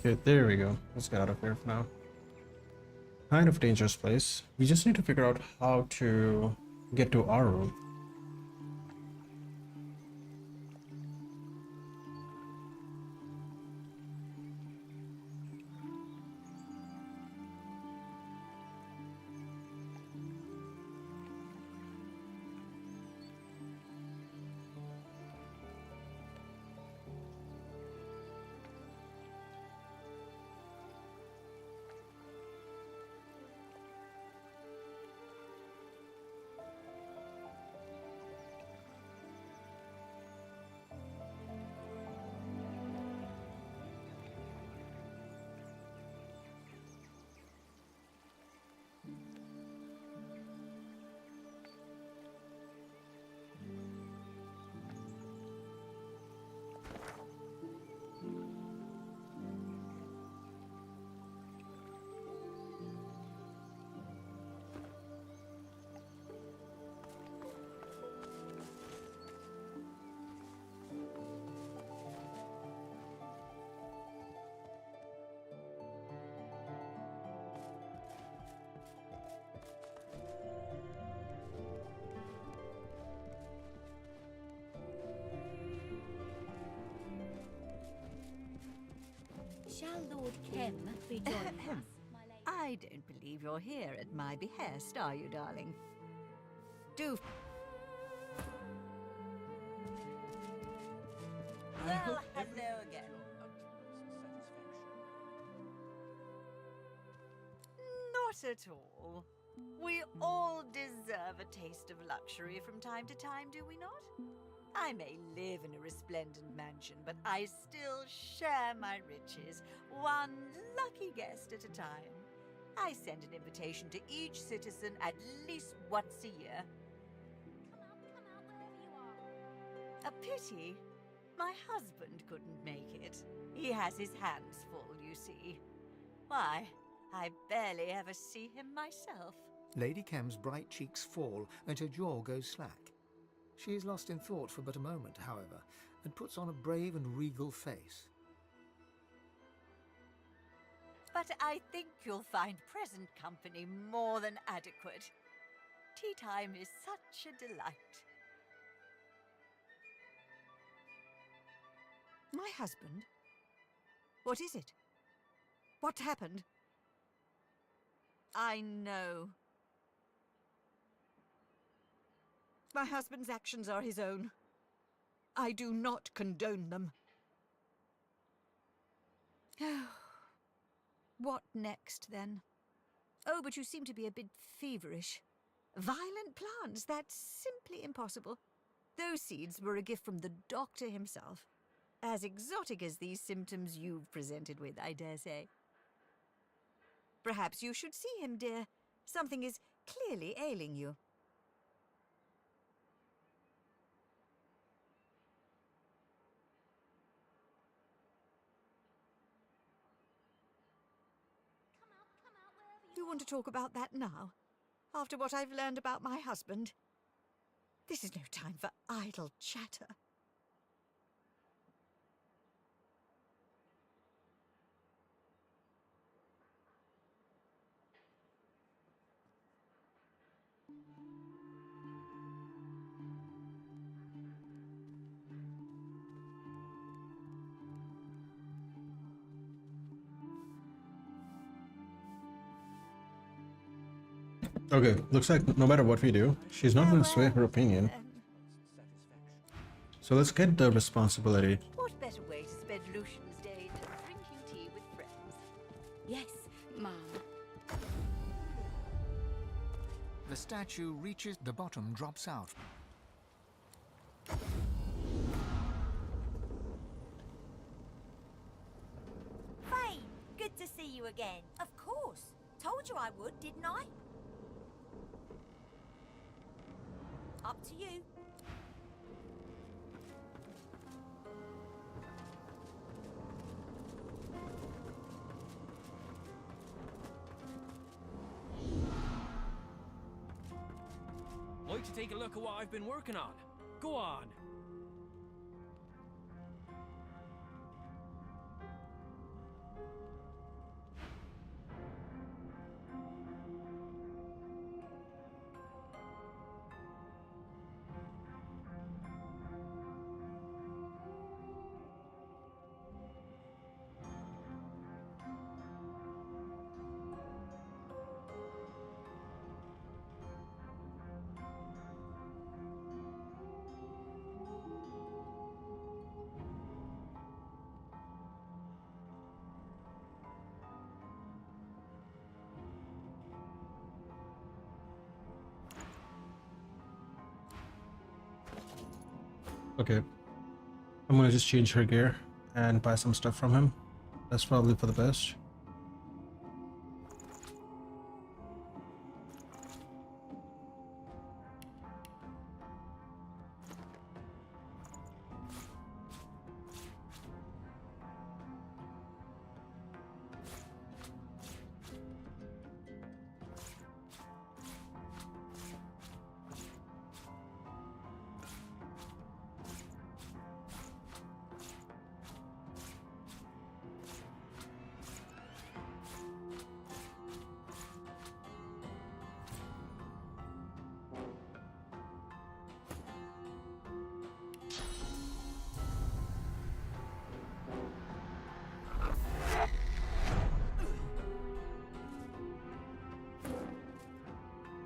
Okay, there we go. Let's get out of here for now. Kind of dangerous place. We just need to figure out how to get to our room. Shall Lord Kemm be joining us, my lady? I don't believe you're here at my behest, are you, darling? Do. Well, hello again. Not at all. We all deserve a taste of luxury from time to time, do we not? I may live in a resplendent mansion, but I still share my riches, one lucky guest at a time. I send an invitation to each citizen at least once a year. Come out wherever you are. A pity. My husband couldn't make it. He has his hands full, you see. Why, I barely ever see him myself. Lady Kemm's bright cheeks fall and her jaw goes slack. She is lost in thought for but a moment, however, and puts on a brave and regal face. But I think you'll find present company more than adequate. Tea time is such a delight. My husband? What is it? What happened? I know. My husband's actions are his own. I do not condone them. What next, then? Oh, but you seem to be a bit feverish. Violent plants, that's simply impossible. Those seeds were a gift from the doctor himself. As exotic as these symptoms you've presented with, I dare say. Perhaps you should see him, dear. Something is clearly ailing you. You want to talk about that now? After what I've learned about my husband? This is no time for idle chatter. Okay, looks like no matter what we do, she's not going to sway her opinion. So let's get the responsibility. What better way to spend Lucian's day than drinking tea with friends? Yes, Mom. The statue reaches the bottom, drops out. Fane, good to see you again. Of course. Told you I would, didn't I? Up to you. Like to take a look at what I've been working on? Go on. Okay. I'm gonna just change her gear and buy some stuff from him. That's probably for the best.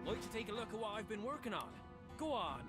Like to take a look at what I've been working on? Go on.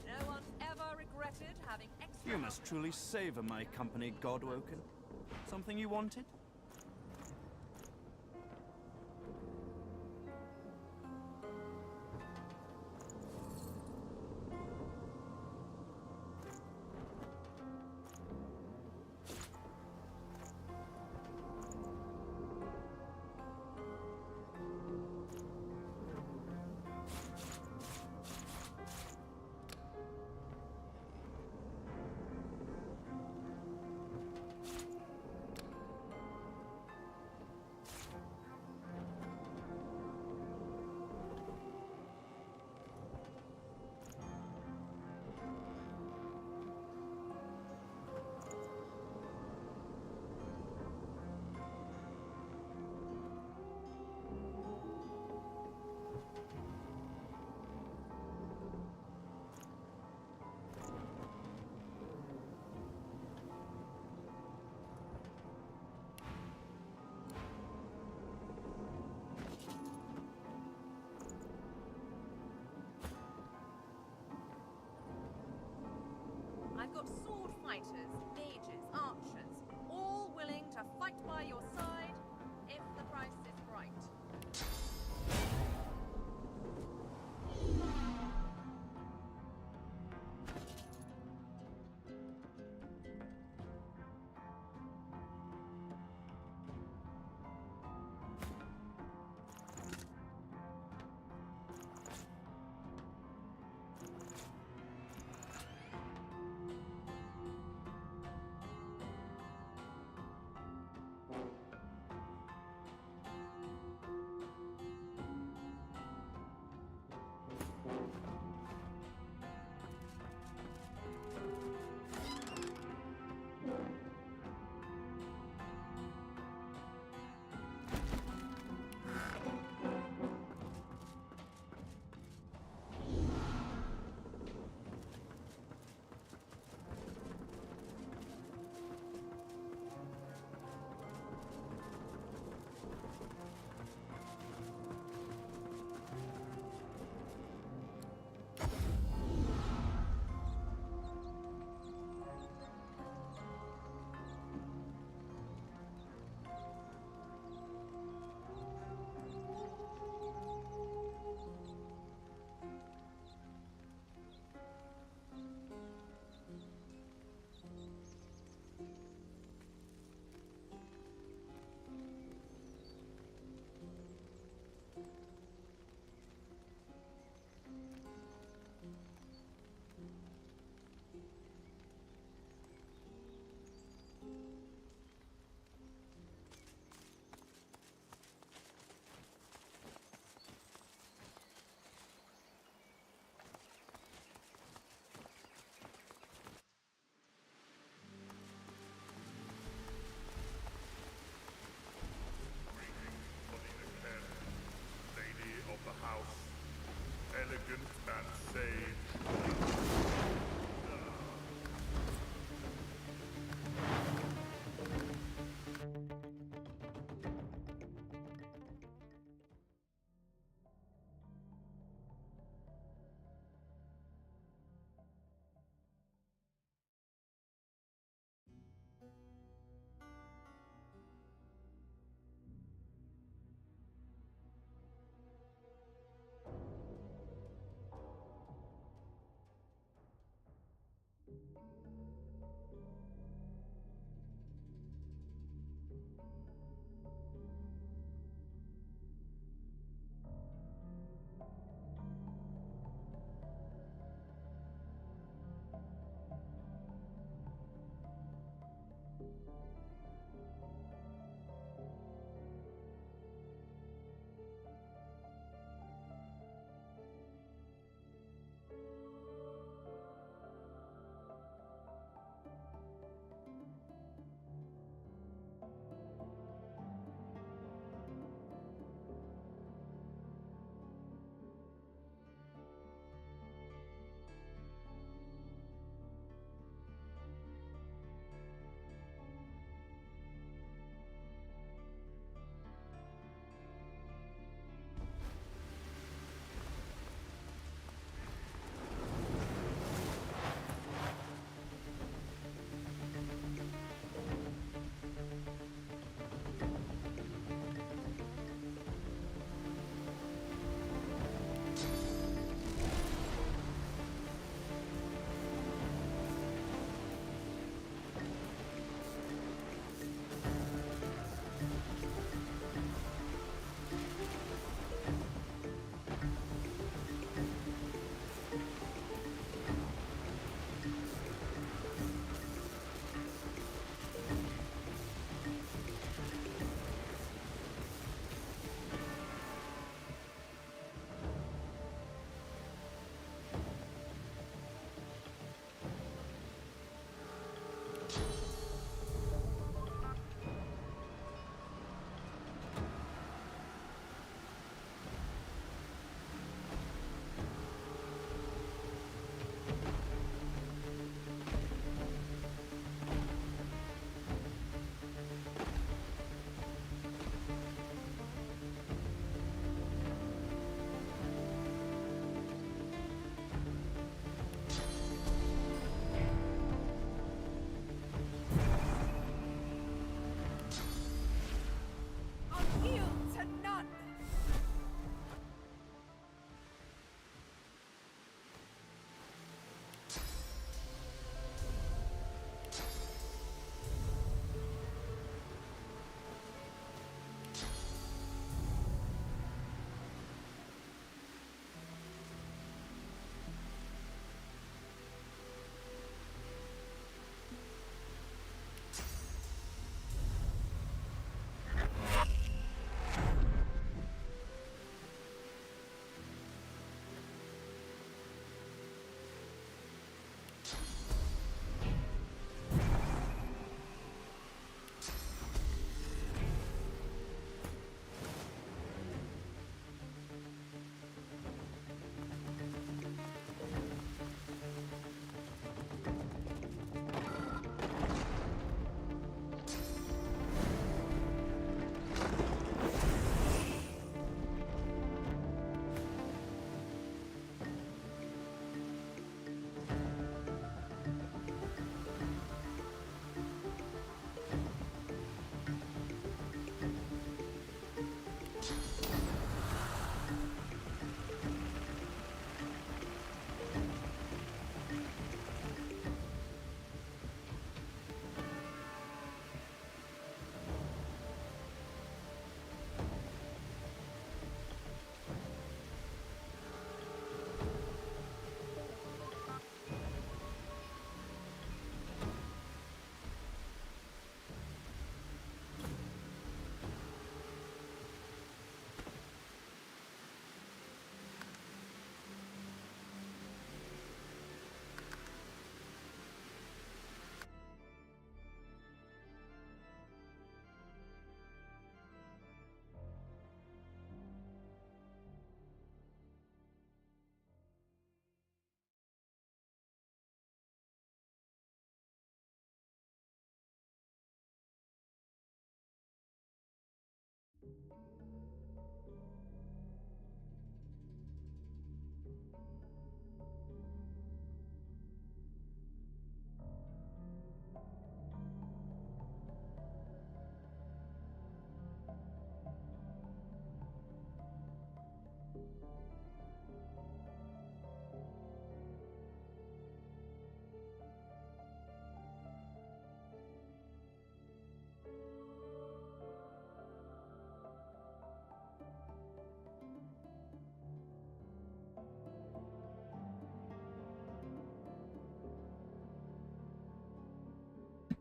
No one's ever regretted having extra. You must truly savor my company, Godwoken. Something you wanted? fighters, mages, archers, all willing to fight by your side if the price is right.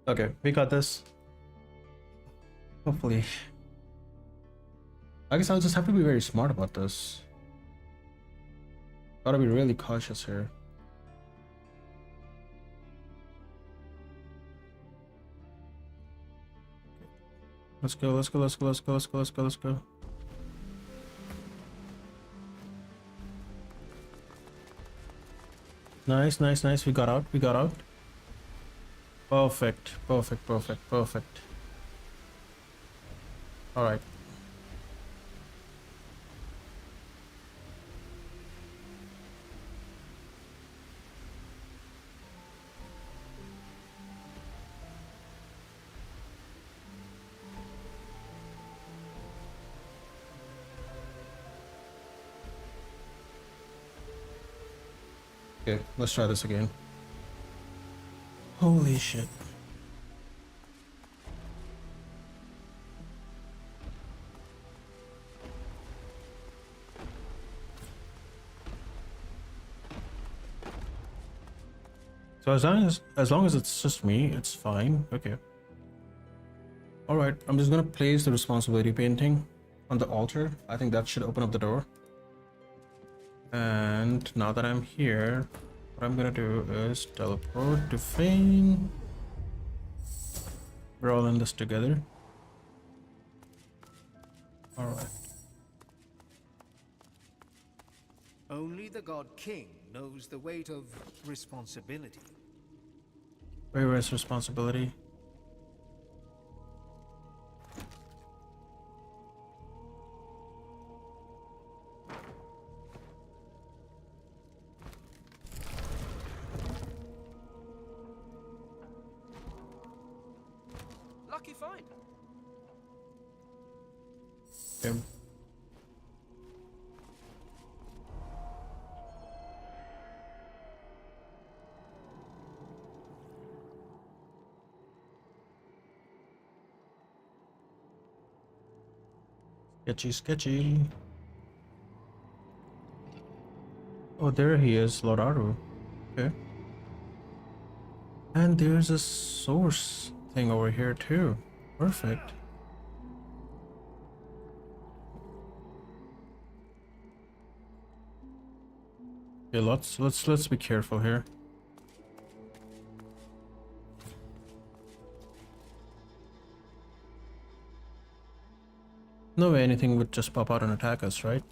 Okay, we got this. Hopefully. I guess I'll just have to be very smart about this. Gotta be really cautious here. Let's go, let's go, let's go, let's go, let's go, let's go, let's go. Nice, nice, nice. We got out, we got out. Perfect, perfect, perfect, perfect. Alright. Okay, let's try this again. Holy shit. So as long as it's just me, it's fine. Okay. Alright, I'm just gonna place the responsibility painting on the altar. I think that should open up the door. And now that I'm here, what I'm gonna do is teleport to Fane. We're all in this together. Alright. Only the God King knows the weight of responsibility. Where is responsibility? Lucky find. Okay. Sketchy, sketchy. Oh, there he is, Lord Aru. Okay. And there's a source thing over here too. Perfect. Okay, let's be careful here. No way anything would just pop out and attack us, right?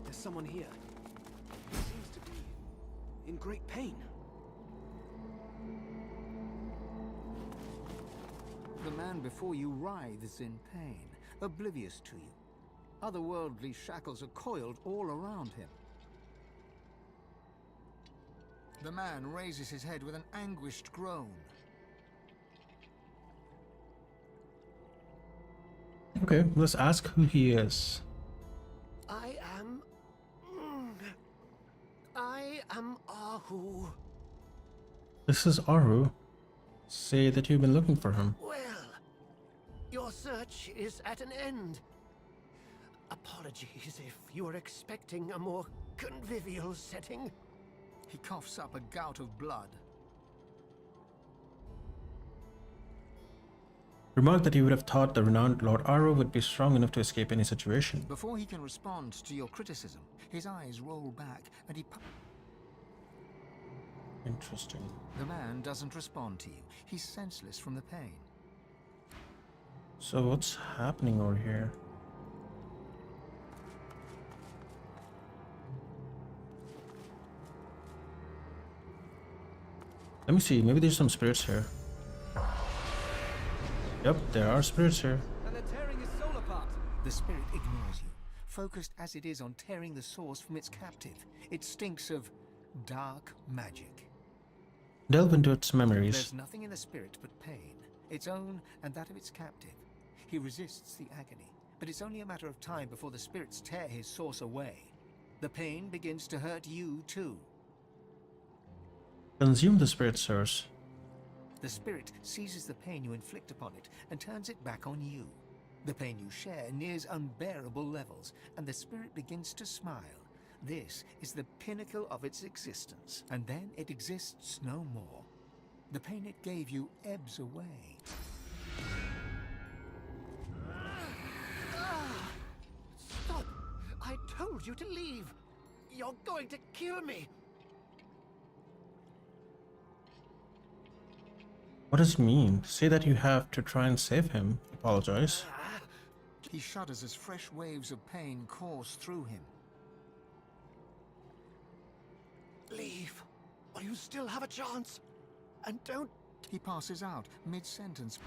There's someone here. He seems to be in great pain. The man before you writhes in pain, oblivious to you. Otherworldly shackles are coiled all around him. The man raises his head with an anguished groan. Okay, let's ask who he is. I am Ahu. This is Aru. Say that you've been looking for him. Well, your search is at an end. Apologies if you were expecting a more convivial setting. He coughs up a gout of blood. Remark that you would have thought the renowned Lord Aru would be strong enough to escape any situation. Before he can respond to your criticism, his eyes roll back and he... Interesting. The man doesn't respond to you. He's senseless from the pain. So what's happening over here? Let me see, maybe there's some spirits here. Yep, there are spirits here. And they're tearing his soul apart. The spirit ignores you, focused as it is on tearing the source from its captive. It stinks of dark magic. Delve into its memories. There's nothing in the spirit but pain, its own and that of its captive. He resists the agony, but it's only a matter of time before the spirits tear his source away. The pain begins to hurt you too. Consume the spirit source. The spirit seizes the pain you inflict upon it and turns it back on you. The pain you share nears unbearable levels, and the spirit begins to smile. This is the pinnacle of its existence, and then it exists no more. The pain it gave you ebbs away. Stop! I told you to leave! You're going to kill me! What does it mean? Say that you have to try and save him. Apologize. He shudders as fresh waves of pain course through him. Leave, while you still have a chance. And don't... He passes out mid-sentence.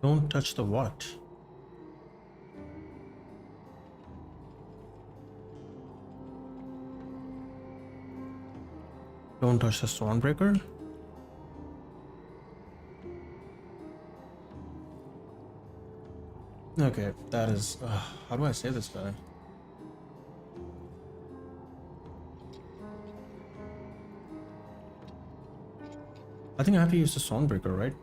Don't touch the what? Don't touch the Stormbreaker? Okay, that is... how do I say this guy? I think I have to use the Stormbreaker, right?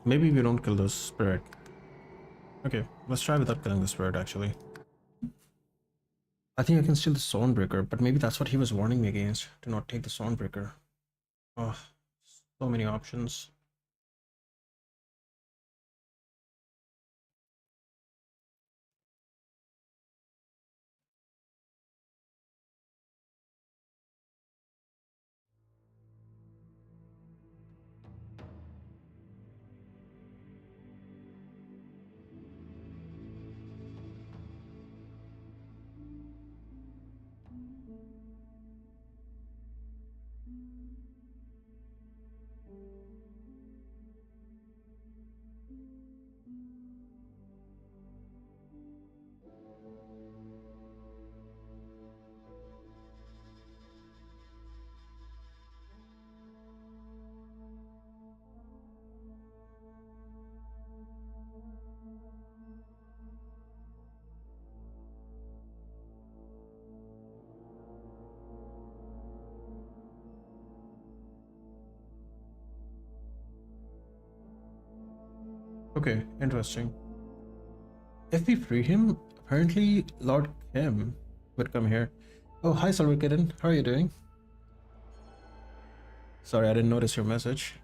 Maybe we don't kill the spirit. Okay, let's try without killing the spirit, actually. I think I can steal the Stormbreaker, but maybe that's what he was warning me against. Do not take the Stormbreaker. Oh, so many options. Okay, interesting. If we free him, apparently Lord Kemm would come here. Oh, hi Silver Kitten, how are you doing? Sorry, I didn't notice your message.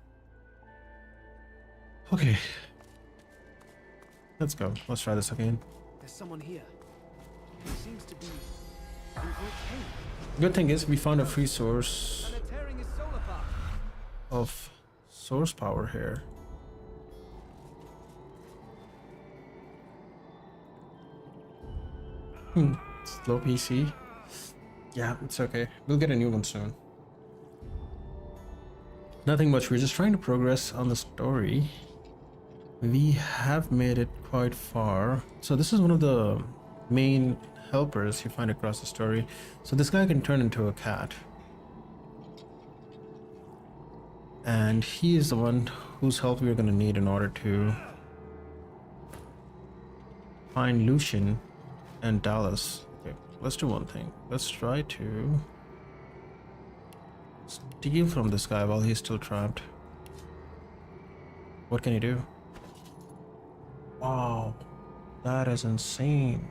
Okay. Let's go. Let's try this again. There's someone here. He seems to be in great pain. Good thing is we found a free source And they're tearing his soul apart. of source power here. Slow PC. Yeah, it's okay. We'll get a new one soon. Nothing much. We're just trying to progress on the story. We have made it quite far. So this is one of the main helpers you find across the story. So this guy can turn into a cat. And he is the one whose help we're going to need in order to find Lucian and Dallas. Okay, let's do one thing. Let's try to steal from this guy while he's still trapped. What can he do? Wow, that is insane.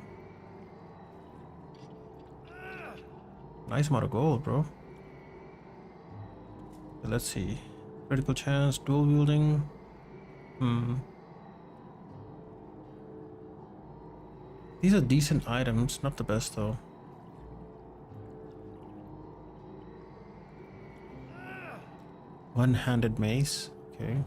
Nice amount of gold, bro. Let's see. Critical chance, dual wielding. These are decent items, not the best though. One-handed mace, okay.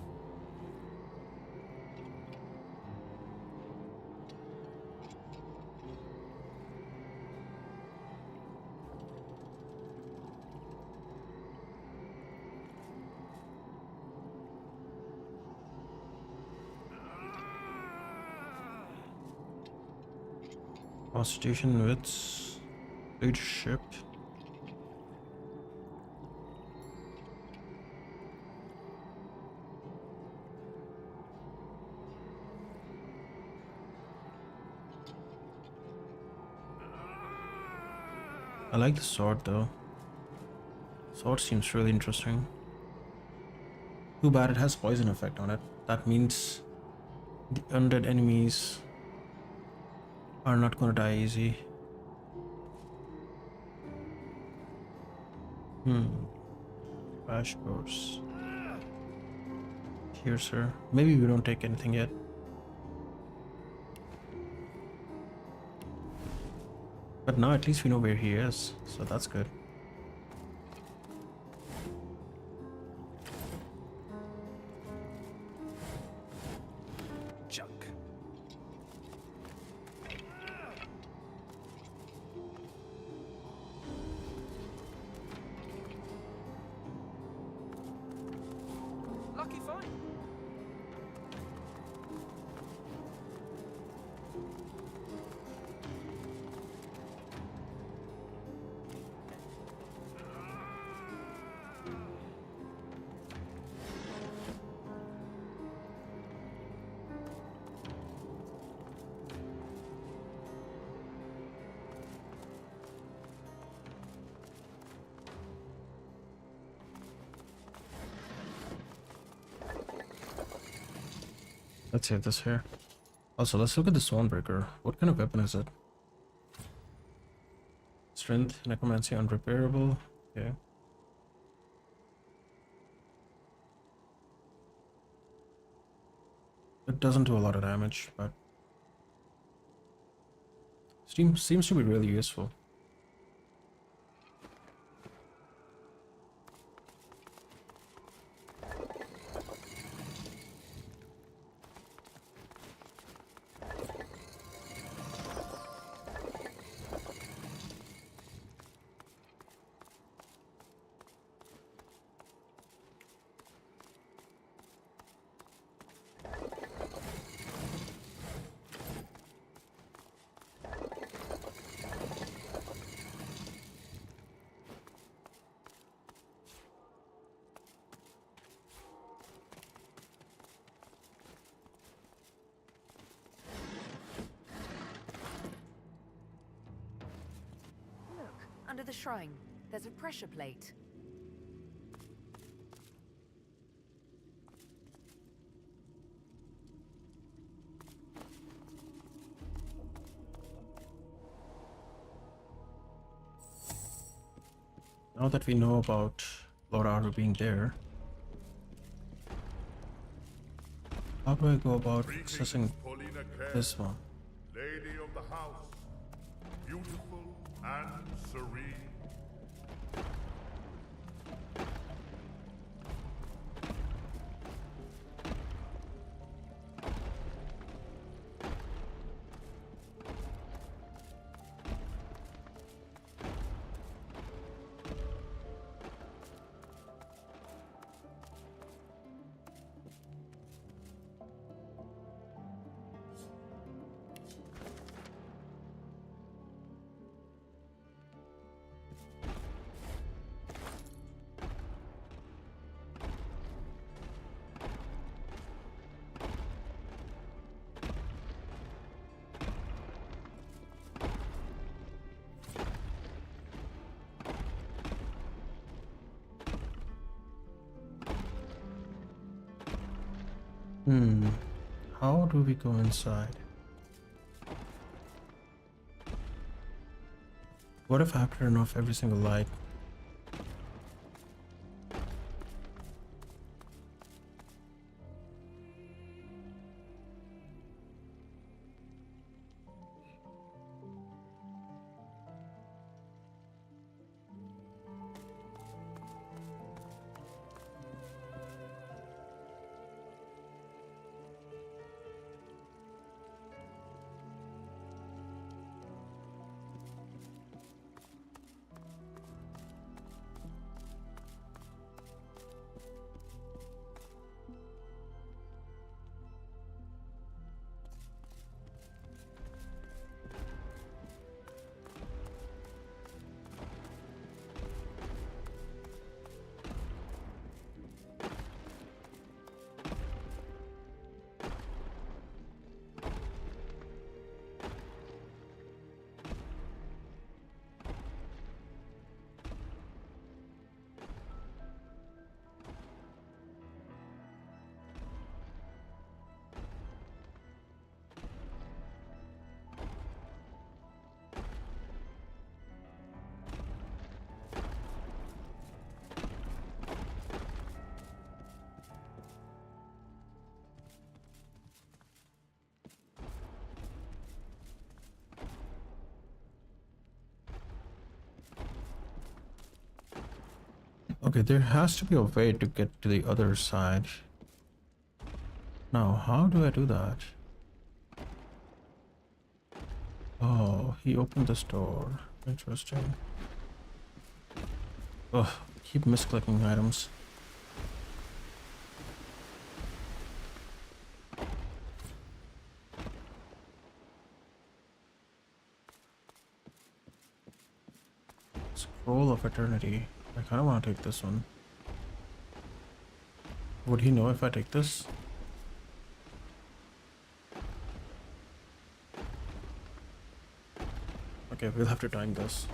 Constitution with leadership. I like the sword though. Sword seems really interesting. Too bad it has poison effect on it. That means the undead enemies are not gonna die easy. Crash course. Here, sir. Maybe we don't take anything yet. But now at least we know where he is, so that's good. Junk. Lucky find. Let's save this here. Also, let's look at the Swanbreaker. What kind of weapon is it? Strength, necromancy, unrepairable. Okay. It doesn't do a lot of damage, but seems to be really useful. Under the shrine, there's a pressure plate. Now that we know about Lord Arthur being there, how do I go about accessing this one? Lady of the house, beautiful and serene. How do we go inside? What if I have to turn off every single light? Okay, there has to be a way to get to the other side. Now, how do I do that? Oh, he opened this door. Interesting. Ugh, keep misclicking items. Scroll of Eternity. I kind of want to take this one. Would he know if I take this? Okay, we'll have to time this.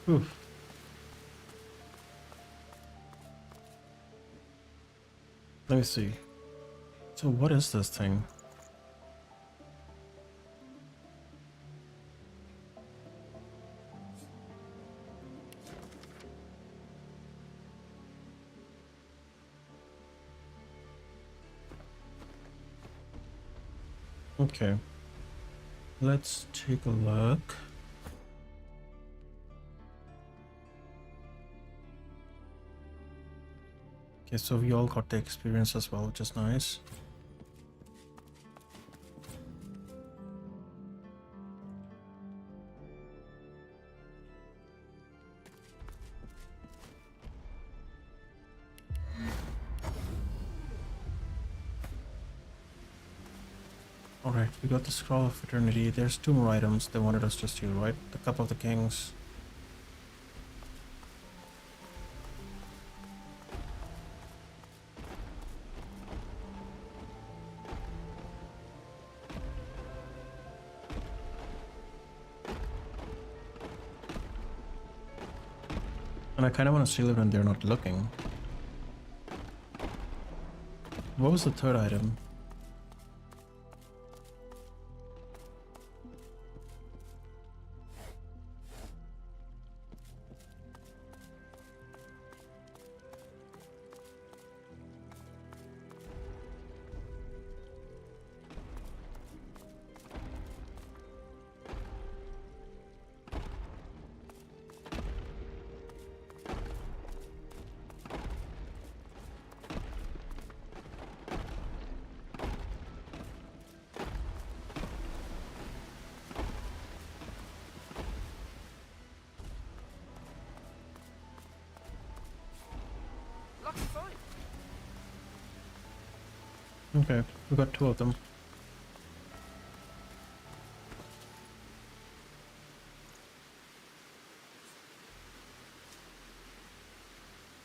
Oof. Let me see. So what is this thing? Okay. Let's take a look. Okay, so we all got the experience as well, which is nice. Alright, we got the Scroll of Eternity. There's 2 more items they wanted us to steal, right? The Cup of the Kings. And I kind of want to steal it when they're not looking. What was the 3rd item? Okay, we got 2 of them.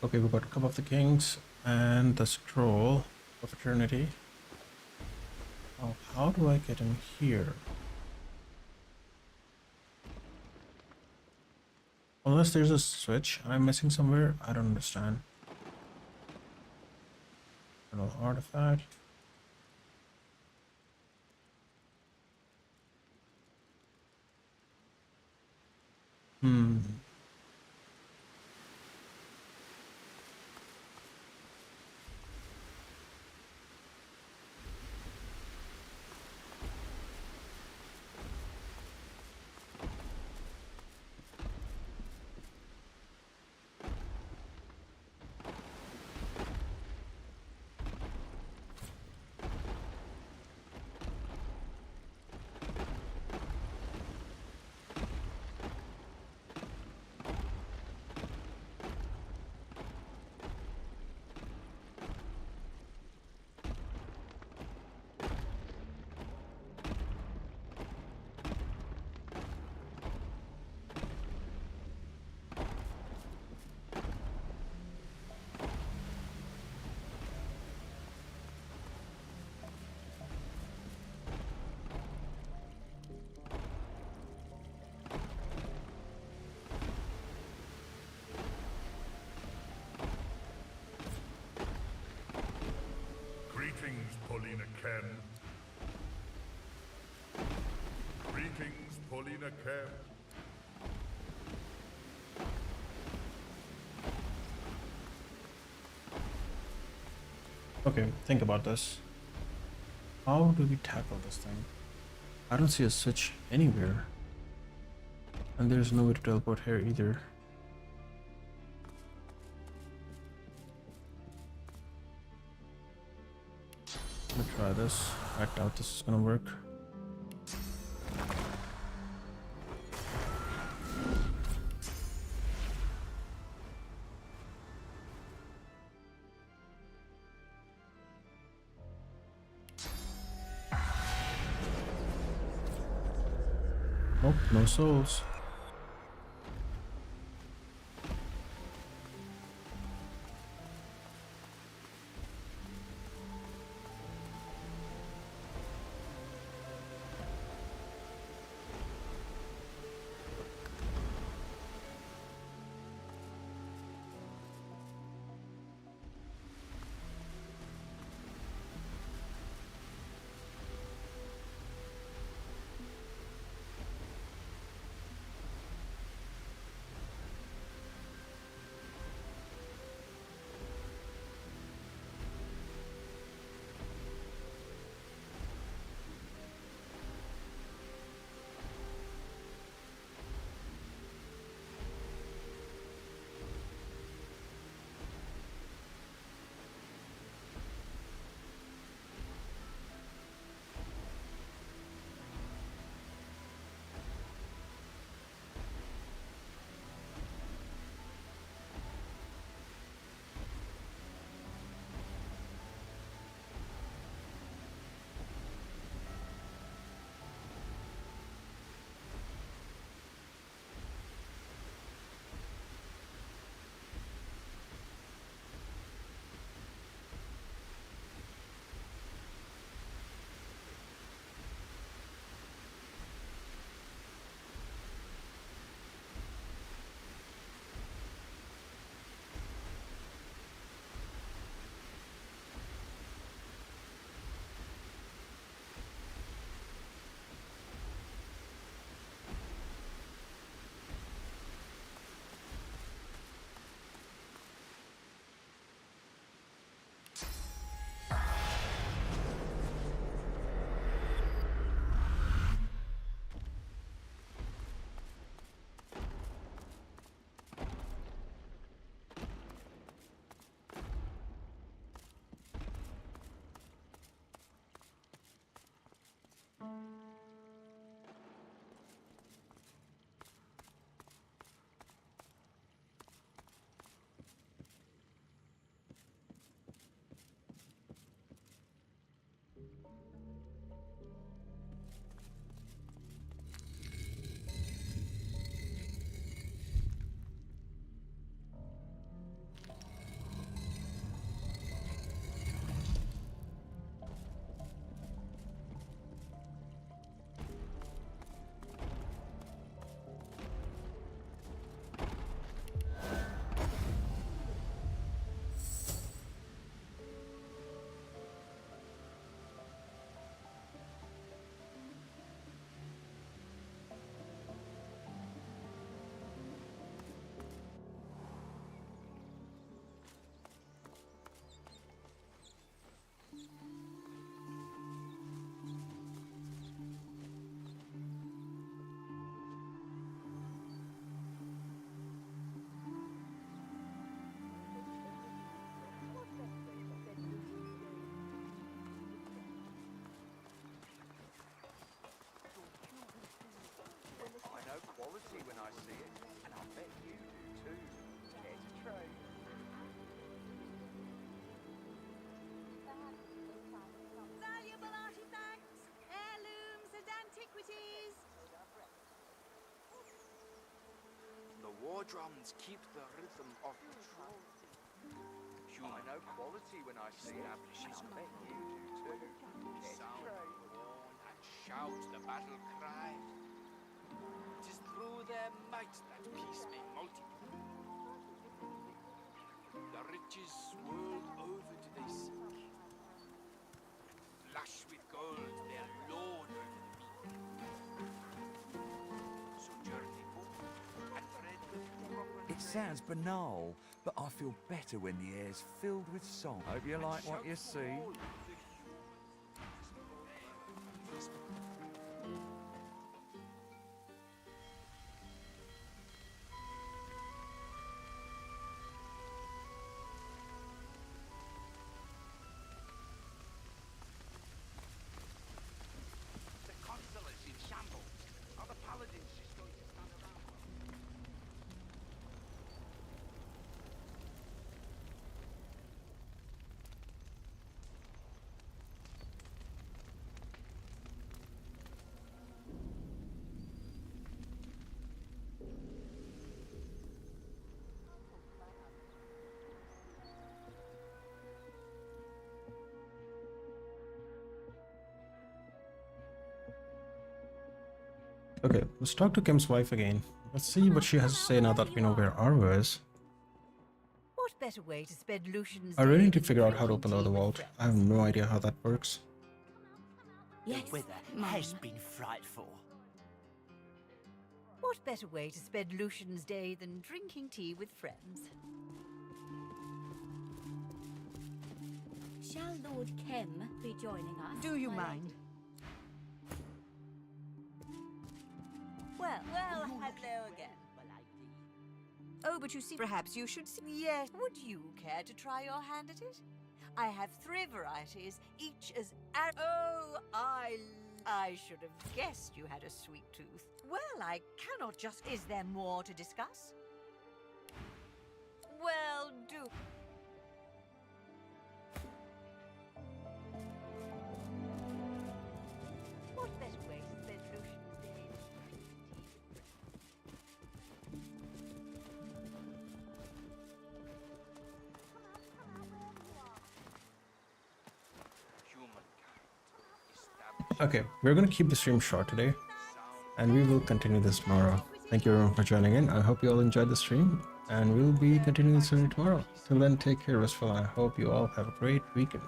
Okay, we got Cup of the Kings and the Scroll of Eternity. Oh, how do I get in here? Unless there's a switch I'm missing somewhere, I don't understand. Little artifact. Paulina Kemm. Greetings, Paulina Kemm. Okay, think about this. How do we tackle this thing? I don't see a switch anywhere. And there's no way to teleport here either. I'm gonna try this. I doubt this is gonna work. Nope, no souls. quality when I see it, and I'll bet you do too. Care to trade? Valuable artifacts, heirlooms and antiquities. The war drums keep the rhythm of the troll. I know quality when I see it, and I'll bet you do too. Care to trade? Warn and shout the battle cry. It is through their might that peace may multiply. The riches world over do they seek. Sounds banal, but I feel better when the air's filled with song. Hope you like what you see. The consular's in shambles. Are the paladins just going to stand around? Okay, let's talk to Kemm's wife again. Let's see what she has to say now that we know where Arvo is. What better way to spend Lucian's I really day need to than figure out how to drinking open the tea other with vault. friends? I have no idea how that works. The weather has been frightful. What better way to spend Lucian's day than drinking tea with friends? Shall Lord Kemm be joining us? Do you my mind? lady? Well, hello again. Oh, but you see, perhaps you should see. Yes, would you care to try your hand at it? I have 3 varieties, each as. Oh, I should have guessed you had a sweet tooth. Well, I cannot just. Is there more to discuss? Well, do. What better way to spend Lucian's day than drinking tea with Okay, we're gonna keep the stream short today, and we will continue this tomorrow. Thank you everyone for joining in. I hope you all enjoyed the stream, and we'll be continuing this stream tomorrow. Till then, take care, restful, and I hope you all have a great weekend.